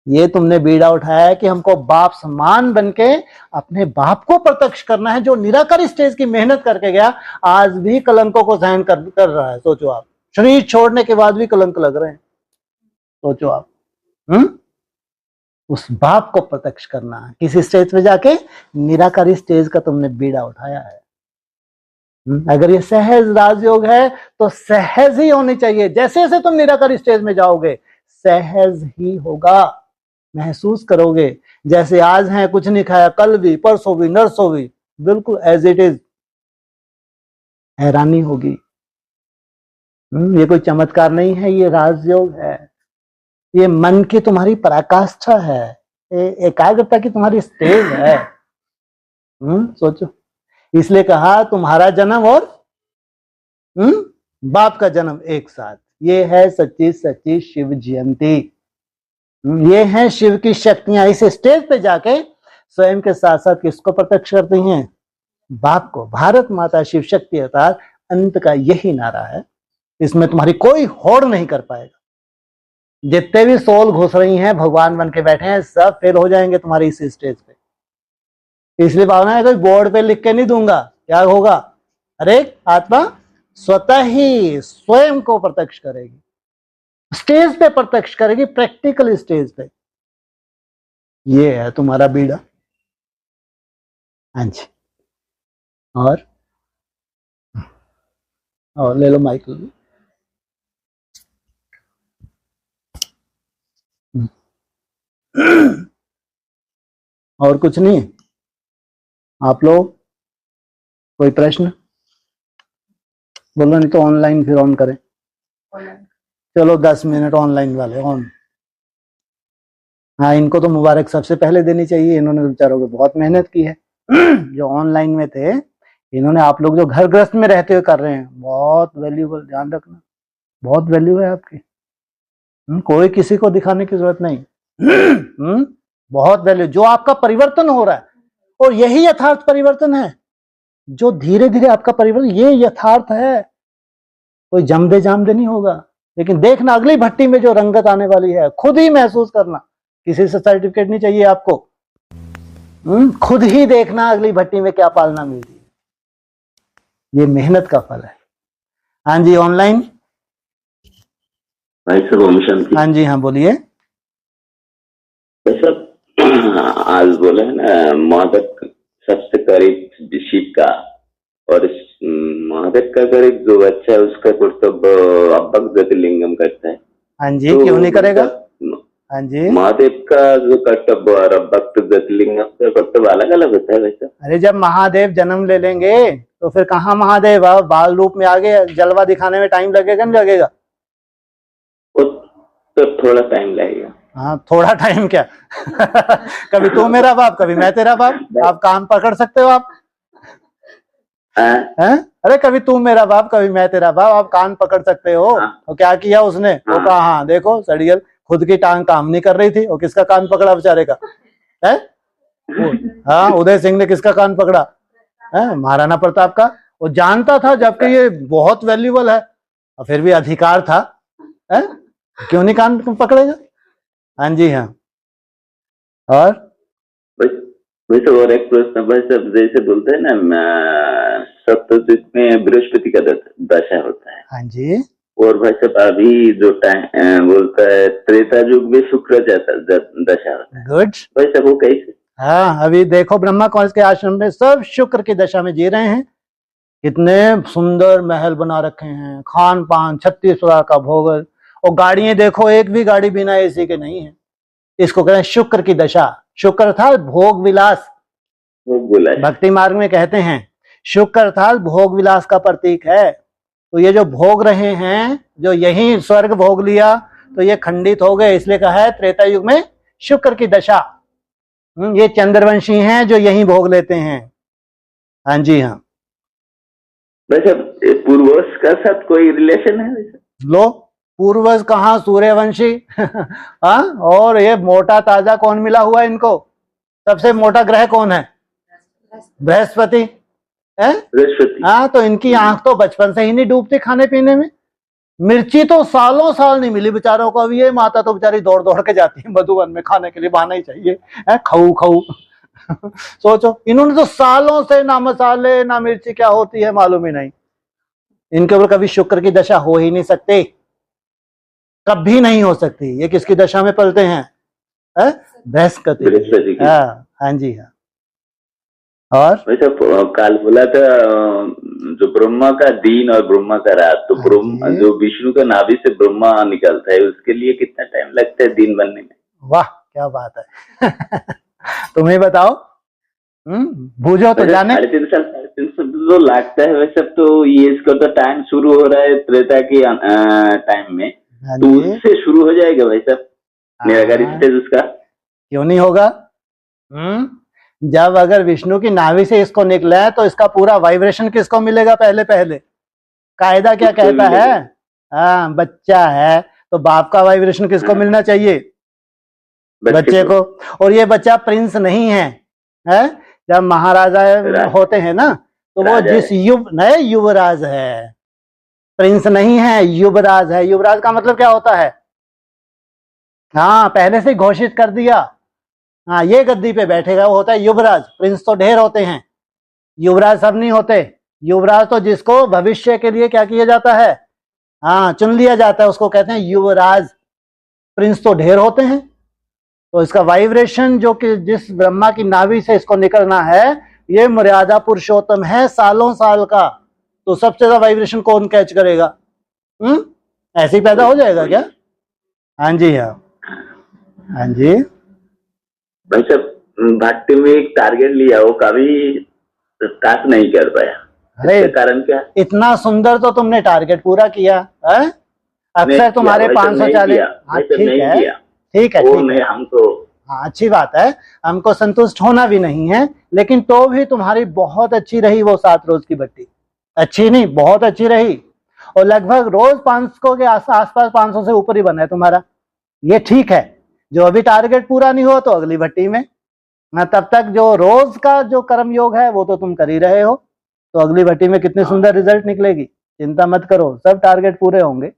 ये तुमने बीड़ा उठाया है कि हमको बाप समान बनके अपने बाप को प्रत्यक्ष करना है, जो निराकार स्टेज की मेहनत करके गया, आज भी कलंकों को सहन कर रहा है। सोचो आप, शरीर छोड़ने के बाद भी कलंक लग रहे हैं। सोचो आप, उस बाप को प्रत्यक्ष करना है। किसी स्टेज पे जाके निराकारी स्टेज का तुमने बीड़ा उठाया है। अगर ये सहज राजयोग है तो सहज ही होनी चाहिए। जैसे जैसे तुम निराकारी स्टेज में जाओगे सहज ही होगा, महसूस करोगे जैसे आज है, कुछ नहीं खाया, कल भी, परसों भी, नरसों भी, बिल्कुल एज इट इज। हैरानी होगी। ये कोई चमत्कार नहीं है, ये राजयोग है। ये मन की तुम्हारी पराकाष्ठा है, एकाग्रता की तुम्हारी स्टेज है। सोचो, इसलिए कहा तुम्हारा जन्म और बाप का जन्म एक साथ। ये है सच्ची सच्ची शिव जयंती। ये है शिव की शक्तियां। इस स्टेज पे जाके स्वयं के साथ साथ किसको प्रत्यक्ष करती हैं? बाप को। भारत माता शिव शक्ति अवतार अंत का यही नारा है। इसमें तुम्हारी कोई होड़ नहीं कर पाएगा। जितने भी सोल घुस रही हैं, भगवान बन के बैठे हैं, सब फेल हो जाएंगे तुम्हारी इस स्टेज पे। इसलिए भावना है, कोई बोर्ड पे लिख के नहीं दूंगा। क्या होगा? अरे आत्मा स्वतः ही स्वयं को प्रत्यक्ष करेगी, स्टेज पे प्रत्यक्ष करेगी, प्रैक्टिकल स्टेज पे। ये है तुम्हारा बीड़ा। हाँ जी, और ले लो माइक। और कुछ नहीं? आप लोग कोई प्रश्न बोलो, नहीं तो ऑनलाइन फिर ऑन करें। चलो 10 मिनट ऑनलाइन वाले ऑन। हाँ, इनको तो मुबारक सबसे पहले देनी चाहिए, इन्होंने बेचारों को बहुत मेहनत की है। जो ऑनलाइन में थे, इन्होंने, आप लोग जो घर गृहस्थ में रहते हुए कर रहे हैं, बहुत वैल्यूबल, ध्यान रखना, बहुत वैल्यू है आपकी। कोई किसी को दिखाने की जरूरत नहीं। बहुत वैल्यू। जो आपका परिवर्तन हो रहा है, और यही यथार्थ परिवर्तन है, जो धीरे धीरे आपका परिवर्तन, ये यथार्थ है। कोई जमदे जामदे नहीं होगा। लेकिन देखना, अगली भट्टी में जो रंगत आने वाली है, खुद ही महसूस करना। किसी से सर्टिफिकेट नहीं चाहिए आपको। खुद ही देखना अगली भट्टी में क्या पालना मिल रही है। ये मेहनत का फल है। हाँ जी, ऑनलाइन भाई साहब ओम शांति। हाँ जी, हाँ बोलिए। भाई साहब, आज बोला है ना महादेव सबसे करीब शिव का, और महादेव का करीब जो बच्चा है उसका कर्तव्य अब्बक ज्योतिर्लिंगम करता है। हाँ जी, तो क्यों नहीं करेगा? हाँ जी, महादेव का जो कर्तव्य और अब्बक ज्योतिर्लिंगम का कर्तव्य अलग अलग होता है वैसे। अरे जब महादेव जन्म ले लेंगे तो फिर कहाँ महादेव बाल रूप में आगे जलवा दिखाने में टाइम लगेगा नहीं लगेगा? तो थोड़ा टाइम लगेगा। हाँ, थोड़ा टाइम क्या? कभी तू मेरा बाप, कभी मैं तेरा बाप। आप कान पकड़ सकते हो आप? हैं? अरे कभी तू मेरा बाप, कभी मैं तेरा बाप, आप कान पकड़ सकते हो। और क्या किया उसने? वो कहा हाँ देखो सड़ियल, खुद की टांग काम नहीं कर रही थी, और किसका कान पकड़ा बेचारे का है? हाँ, उदय सिंह ने किसका कान पकड़ा है? महाराणा प्रताप का। वो जानता था जबकि ये बहुत वैल्यूबल है, और फिर भी अधिकार था है? क्यों नहीं कान पकड़ेगा? हाँ जी हाँ। और वैसे और एक प्रश्न भाई साहब, जैसे बोलते हैं ना सप्तयुग में बृहस्पति का दशा होता है। हाँ जी। और भाई साहब अभी जो टाइम बोलता है त्रेता युग में शुक्र दशा होता है। गुड भाई साहब वो कैसे? हाँ, अभी देखो ब्रह्मा कौन के आश्रम में सब शुक्र की दशा में जी रहे हैं। कितने सुंदर महल बना रखे हैं, खान पान 36 प्रकार का भोग, और गाड़ियां देखो, एक भी गाड़ी बिना एसी के नहीं है। इसको कहते हैं शुक्र की दशा। शुक्र था भोग विलास, भक्ति मार्ग में कहते हैं शुक्र था भोग विलास का प्रतीक है। तो ये जो भोग रहे हैं, जो यही स्वर्ग भोग लिया, तो ये खंडित हो गए, इसलिए कहा है त्रेता युग में शुक्र की दशा। ये चंद्रवंशी हैं जो यही भोग लेते हैं। हाँ जी हाँ। वैसे पूर्वज का साथ कोई रिलेशन है वैसे? लो, पूर्वज कहाँ, सूर्यवंशी हाँ। और ये मोटा ताजा कौन मिला हुआ इनको? सबसे मोटा ग्रह कौन है? बृहस्पति है। बृहस्पति। हाँ, तो इनकी आंख तो बचपन से ही नहीं डूबती खाने पीने में। मिर्ची तो सालों साल नहीं मिली बेचारों को। अब ये माता तो बेचारी दौड़ दौड़ के जाती है मधुबन में, खाने के लिए बहाना ही चाहिए है, खाऊ खाऊ सोचो, इन्होंने तो सालों से ना मसाले ना मिर्ची क्या होती है मालूम ही नहीं। इनके ऊपर कभी शुक्र की दशा हो ही नहीं सकती, कभी नहीं हो सकती। ये किसकी दशा में पलते हैं? बृहस्पति। हाँ जी हाँ। और वैसे काल बोला था जो ब्रह्मा का दिन और ब्रह्मा का रात, तो ब्रह्मा जो विष्णु का नाभि से ब्रह्मा निकलता है, उसके लिए कितना टाइम लगता है दिन बनने में? वाह क्या बात है तुम्हें बताओ, बूझो तो जाने। 3.5 साल तो लगता है वैसे। तो ये इसका तो टाइम शुरू हो रहा है त्रेता की टाइम में, तो उससे शुरू हो जाएगा भाई साहब निराकार स्टेज उसका? क्यों नहीं होगा? जब अगर विष्णु की नाभि से इसको निकला है, तो इसका पूरा वाइब्रेशन किसको मिलेगा? पहले पहले कायदा क्या कहता है? हाँ, बच्चा है तो बाप का वाइब्रेशन किसको मिलना चाहिए? बच्चे को। और ये बच्चा प्रिंस नहीं है, है? जब महाराजा होते हैं ना, तो वो जिस नए युवराज है, प्रिंस नहीं है, युवराज है। युवराज का मतलब क्या होता है? हाँ, पहले से घोषित कर दिया, हाँ ये गद्दी पे बैठेगा, वो होता है युवराज। प्रिंस तो ढेर होते हैं, युवराज सब नहीं होते। युवराज तो जिसको भविष्य के लिए क्या किया जाता है, हाँ चुन लिया जाता है, उसको कहते हैं युवराज। प्रिंस तो ढेर होते हैं। तो इसका वाइब्रेशन जो कि जिस ब्रह्मा की नाभि से इसको निकलना है, ये मर्यादा पुरुषोत्तम है सालों साल का। तो सबसे ज्यादा वाइब्रेशन कौन कैच करेगा? ऐसे ही पैदा हो जाएगा क्या? हाँ जी हाँ। हाँ जी भाई साहब, भक्ति में एक टारगेट लिया, वो कभी स्टार्ट नहीं कर पाया। अरे कारण क्या? इतना सुंदर तो तुमने टारगेट पूरा किया है। अक्सर तुम्हारे 540। हाँ ठीक है हमको, हाँ अच्छी बात है, हमको संतुष्ट होना भी नहीं है, लेकिन तो भी तुम्हारी बहुत अच्छी रही वो 7 रोज की भट्टी। अच्छी नहीं, बहुत अच्छी रही। और लगभग रोज 500 के आसपास 500 से ऊपर ही बना है तुम्हारा। ये ठीक है। जो अभी टारगेट पूरा नहीं हो तो अगली भट्टी में, तब तक जो रोज का जो कर्म योग है वो तो तुम कर ही रहे हो। तो अगली भट्टी में कितनी सुंदर रिजल्ट निकलेगी, चिंता मत करो, सब टारगेट पूरे होंगे।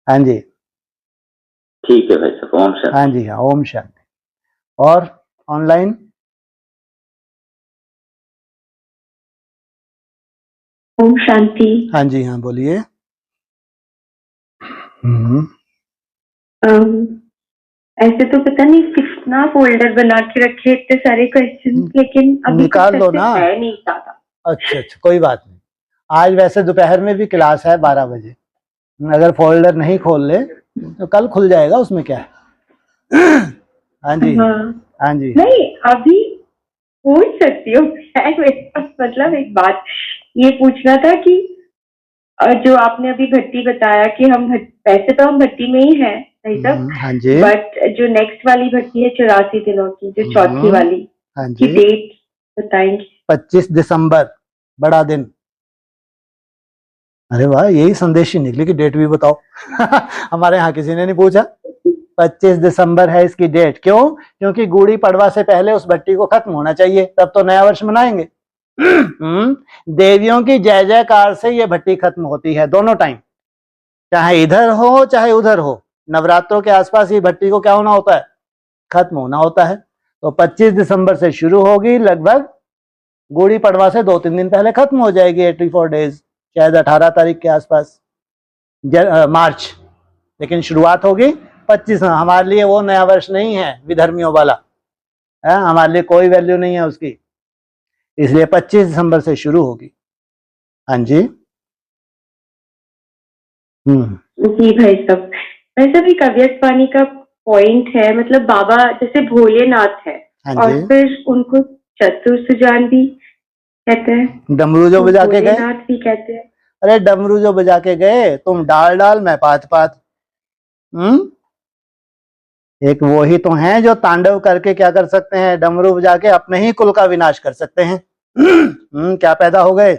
हाँ जी ठीक है भाई साहब, ओम शांति। हाँ जी हाँ, ओम शांति। और ऑनलाइन ओम शांति। हाँ जी हाँ, बोलिए। ऐसे तो पता नहीं कितना फोल्डर बना के रखे इतने सारे क्वेश्चन, लेकिन अभी निकाल लो ना। है नहीं ज्यादा। अच्छा कोई बात नहीं। आज वैसे दोपहर में भी क्लास है 12 बजे, अगर फोल्डर नहीं खोल ले तो कल खुल जाएगा, उसमें क्या है। हाँ जी हाँ जी। नहीं अभी पूछ सकती हूँ। मतलब एक बात ये पूछना था कि जो आपने अभी भट्टी बताया कि हम वैसे तो हम भट्टी में ही हैं नहीं सब, हाँ जी, बट जो नेक्स्ट वाली भट्टी है 84 दिनों की, जो चौथी वाली, हाँ जी, की डेट बताएंगे? 25 दिसंबर, बड़ा दिन। अरे वाह, यही संदेश ही निकली कि डेट भी बताओ। हमारे यहाँ किसी ने नहीं पूछा। 25 दिसंबर है इसकी डेट। क्यों? क्योंकि गुड़ी पड़वा से पहले उस भट्टी को खत्म होना चाहिए, तब तो नया वर्ष मनाएंगे। देवियों की जय जयकार से ये भट्टी खत्म होती है दोनों टाइम, चाहे इधर हो चाहे उधर हो। नवरात्रों के आसपास ये भट्टी को क्या होना होता है? खत्म होना होता है। तो 25 दिसंबर से शुरू होगी, लगभग गुड़ी पड़वा से 2-3 दिन पहले खत्म हो जाएगी, 84 डेज, शायद 18 तारीख के आसपास, मार्च। लेकिन शुरुआत होगी 25। हमारे लिए वो नया वर्ष नहीं है विधर्मियों वाला, है हमारे लिए कोई वैल्यू नहीं है उसकी, इसलिए 25 दिसंबर से शुरू होगी। हाँ जी। जी भाई साहब, वैसे भी कव्यत्वानी का पॉइंट है, मतलब बाबा जैसे भोलेनाथ है हाँ और जी। फिर उनको चतुर्सुजान भी कहते हैं, डमरू जो बजा के गए, भोलेनाथ भी कहते हैं। अरे डमरू जो बजा के गए, तुम डाल डाल मैं पात पात। एक वो ही तो हैं जो तांडव करके क्या कर सकते हैं, डमरू बजा के अपने ही कुल का विनाश कर सकते हैं। क्या पैदा हो गए?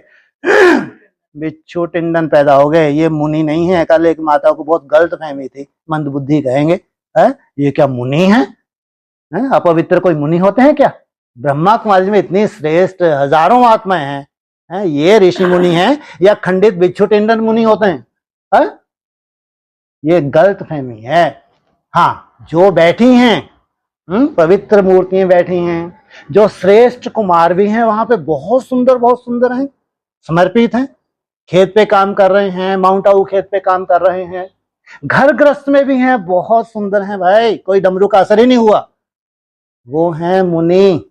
बिच्छू टिंडन पैदा हो गए। ये मुनि नहीं है। कल एक माता को बहुत गलत फहमी थी, मंदबुद्धि कहेंगे, है ये क्या मुनि है? अपवित्र कोई मुनि होते हैं क्या? ब्रह्मा कुमारी में इतनी श्रेष्ठ हजारों आत्माएं हैं, ये ऋषि मुनि हैं या खंडित बिच्छू टिंडन मुनि होते हैं? है? ये गलत फहमी है। हाँ, जो बैठी हैं पवित्र मूर्तियां बैठी हैं, जो श्रेष्ठ कुमार भी हैं वहां पे, बहुत सुंदर हैं, समर्पित हैं, खेत पे काम कर रहे हैं, माउंट आबू खेत पे काम कर रहे हैं, घर गृहस्थ में भी हैं, बहुत सुंदर हैं भाई, कोई डमरू का असर ही नहीं हुआ। वो हैं मुनि।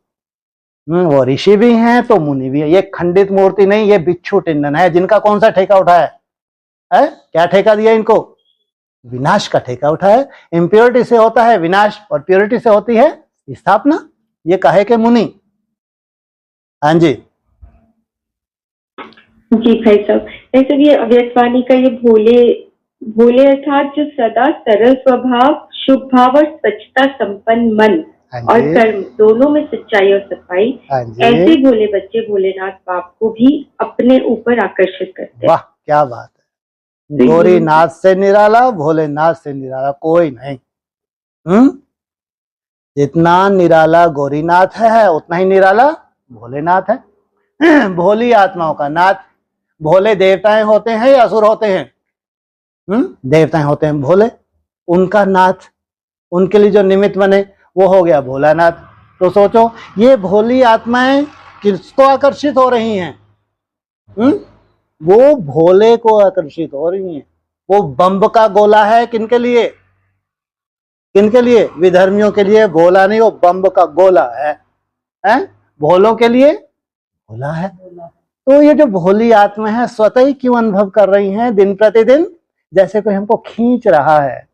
वो ऋषि भी हैं तो मुनि भी है। ये खंडित मूर्ति नहीं, ये बिच्छू टिंडन है, जिनका कौन सा ठेका उठाया है? क्या ठेका दिया इनको? विनाश का ठेका उठाया। इम्प्योरिटी से होता है विनाश और प्योरिटी से होती है स्थापना। ये कहे के मुनि। हाँ जी। जी भाई साहब, ऐसे भी अव्यक्तवाणी का ये भोले अर्थात जो सदा सरल स्वभाव, शुभ भाव और स्वच्छता संपन्न मन और कर्म दोनों में सच्चाई और सफाई, ऐसे भोले बच्चे भोलेनाथ बाप को भी अपने ऊपर आकर्षित करते हैं। वाह, क्या बात है। गौरीनाथ से निराला, भोलेनाथ से निराला कोई नहीं। जितना निराला गौरीनाथ है उतना ही निराला भोलेनाथ है। भोली आत्माओं का नाथ। भोले देवताएं होते हैं या असुर होते हैं? देवताएं होते हैं भोले। उनका नाथ, उनके लिए जो निमित्त बने वो हो गया भोलानाथ। तो सोचो, ये भोली आत्माएं किसको आकर्षित हो रही हैं? वो भोले को आकर्षित हो रही हैं। वो बम्ब का गोला है किनके लिए? किनके लिए? विधर्मियों के लिए भोला नहीं, वो बम्ब का गोला है? भोलों के लिए भोला है। तो ये जो भोली आत्मा है स्वतः ही क्यों अनुभव कर रही हैं दिन प्रतिदिन, जैसे कोई हमको खींच रहा है,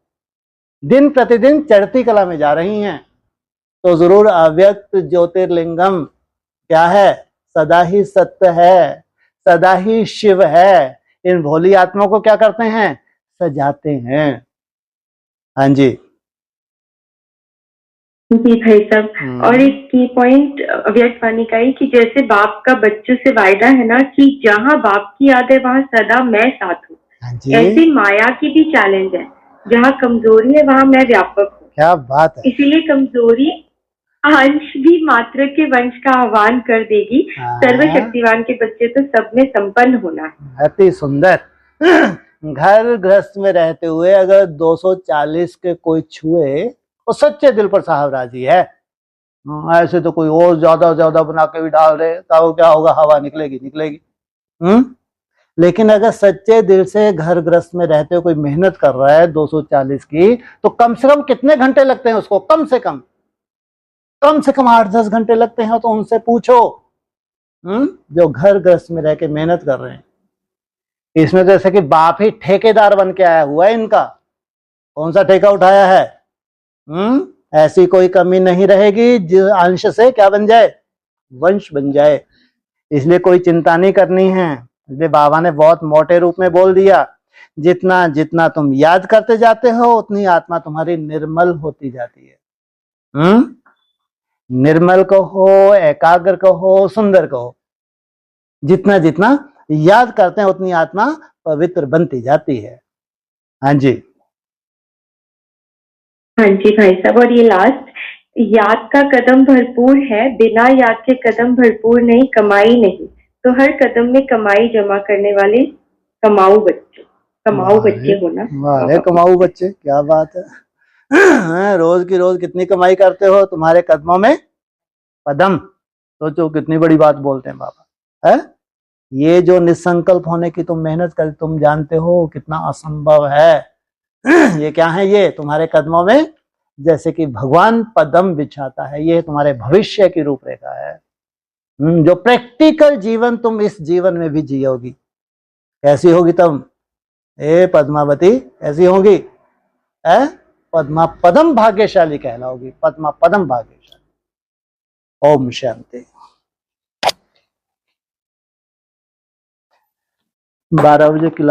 दिन प्रतिदिन चढ़ती कला में जा रही हैं। तो जरूर अव्यक्त ज्योतिर्लिंगम क्या है? सदा ही सत्य है, सदा ही शिव है। इन भोली आत्माओं को क्या करते हैं? सजाते हैं। हाँ जी। जी भाई साहब, और एक की पॉइंट अव्यक्तवाणी का ही कि जैसे बाप का बच्चों से वायदा है ना कि जहाँ बाप की याद है वहाँ सदा मैं साथ हूँ, ऐसे माया की भी चैलेंज है, जहाँ कमजोरी है वहाँ मैं व्यापक हूँ। क्या बात है। इसीलिए कमजोरी अंश भी मात्र के वंश का आह्वान कर देगी। सर्वशक्तिवान के बच्चे तो सब में संपन्न होना है। अति सुंदर। घर गृहस्थ में रहते हुए अगर 240 के कोई छुए तो सच्चे दिल पर साहब राजी है। ऐसे तो कोई और ज्यादा बना के भी डाल रहे, तो क्या होगा? हवा निकलेगी। लेकिन अगर सच्चे दिल से घर गृहस्थ में रहते हुए कोई मेहनत कर रहा है 240 की, तो कम से कम कितने घंटे लगते हैं उसको? कम से कम 8-10 घंटे लगते हैं। तो उनसे पूछो जो घर गृहस्थ में रह के मेहनत कर रहे हैं। इसमें तो जैसे कि बाप ही ठेकेदार बन के आया हुआ है इनका। कौन सा ठेका उठाया है? ऐसी कोई कमी नहीं रहेगी जिस अंश से क्या बन जाए? वंश बन जाए। इसलिए कोई चिंता नहीं करनी है। इसलिए बाबा ने बहुत मोटे रूप में बोल दिया, जितना जितना तुम याद करते जाते हो उतनी आत्मा तुम्हारी निर्मल होती जाती है। निर्मल कहो, एकाग्र कहो, सुंदर कहो, जितना जितना याद करते हैं उतनी आत्मा पवित्र बनती जाती है। हाँ जी। हाँ जी भाई साहब, और ये लास्ट, याद का कदम भरपूर है, बिना याद के कदम भरपूर नहीं, कमाई नहीं। तो हर कदम में कमाई जमा करने वाले कमाऊ बच्चे होना। वाह कमाऊ बच्चे, क्या बात है। रोज की रोज कितनी कमाई करते हो, तुम्हारे कदमों में पदम। सोचो कितनी बड़ी बात बोलते हैं बाबा है। ये जो निसंकल्प होने की तुम मेहनत कर, तुम जानते हो कितना असंभव है। ये क्या है, ये तुम्हारे कदमों में जैसे कि भगवान पदम बिछाता है, ये तुम्हारे भविष्य की रूपरेखा है। जो प्रैक्टिकल जीवन तुम इस जीवन में भी जियोगी। कैसी होगी तुम, ए पद्मावती, ऐसी होगी है, पद्मा पदम भाग्यशाली कहलाओगी, पद्मा पदम भाग्यशाली। ओम शांति। 12 बजे की